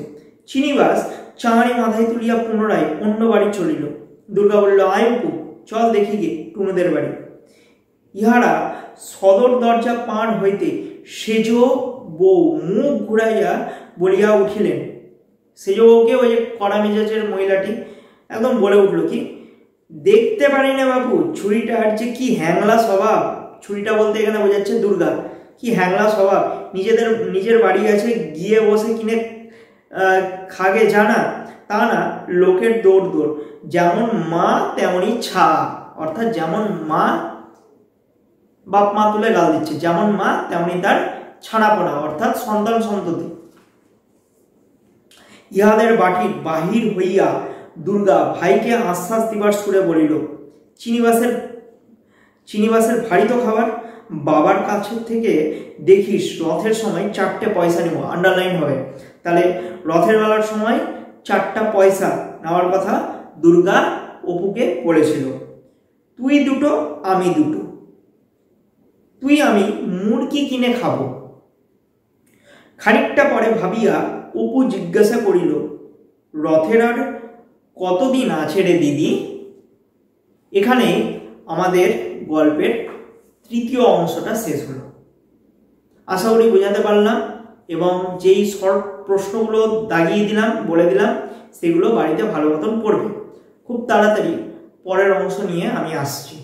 চিনিবাস চাঁড়ি মাথায় তুলিয়া পুনরায় অন্য বাড়ি চলিল। দুর্গা বলল, আয় অপু, চল দেখি গে টুনুদের বাড়ি। ইহারা সদর দরজা পার হইতে সেজ বউ মুখ ঘুরাইয়া বলিয়া উঠিলেন। সেজ বউকে ওই যে কড়া মেজাজের মহিলাটি একদম বলে উঠল, কি দেখতে পারি না বাবু, ছুরিটার যে কি হ্যাংলা স্বভাব। ছুরিটা বলতে এখানে বোঝাচ্ছে দুর্গা, কি হ্যাংলা স্বভাব। নিজের বাড়ি আছে, গিয়ে বসে কিনে খাগে জানা, তা না লোকের দৌড় দৌড়। যেমন মা তেমনই ছা, অর্থাৎ যেমন মা বাপ মা তুলে গাল দিচ্ছে, যেমন মা তেমনি তার ছানাপোনা, অর্থাৎ সন্তান সন্ততি। ইহাদের বাহির হইয়া দুর্গা ভাইকে আশ্বাস দিবার সুরে বলিল, চিনিবাসের ভারী তো খাবার, বাবার কাছে থেকে দেখিস রথের সময় 4টে পয়সা নেব, আন্ডারলাইন হবে। তাহলে রথের বেলার সময় 4টা পয়সা নেওয়ার কথা দুর্গা অপুকে বলেছিল। তুই দুটো, আমি দুটো, তুই আমি মুরকি কিনে খাবো। খানিকটা পরে ভাবিয়া অপু জিজ্ঞাসা করিল, রথের আর কতদিন আছে রে দিদি? এখানে আমাদের গল্পের তৃতীয় অংশটা শেষ হলো। আশা করি বোঝাতে পারলাম, এবং যেই শর্ট প্রশ্নগুলো দাগিয়ে দিলাম, বলে দিলাম, সেগুলো বাড়িতে ভালো মতন পড়বে। খুব তাড়াতাড়ি পরের অংশ নিয়ে আমি আসছি।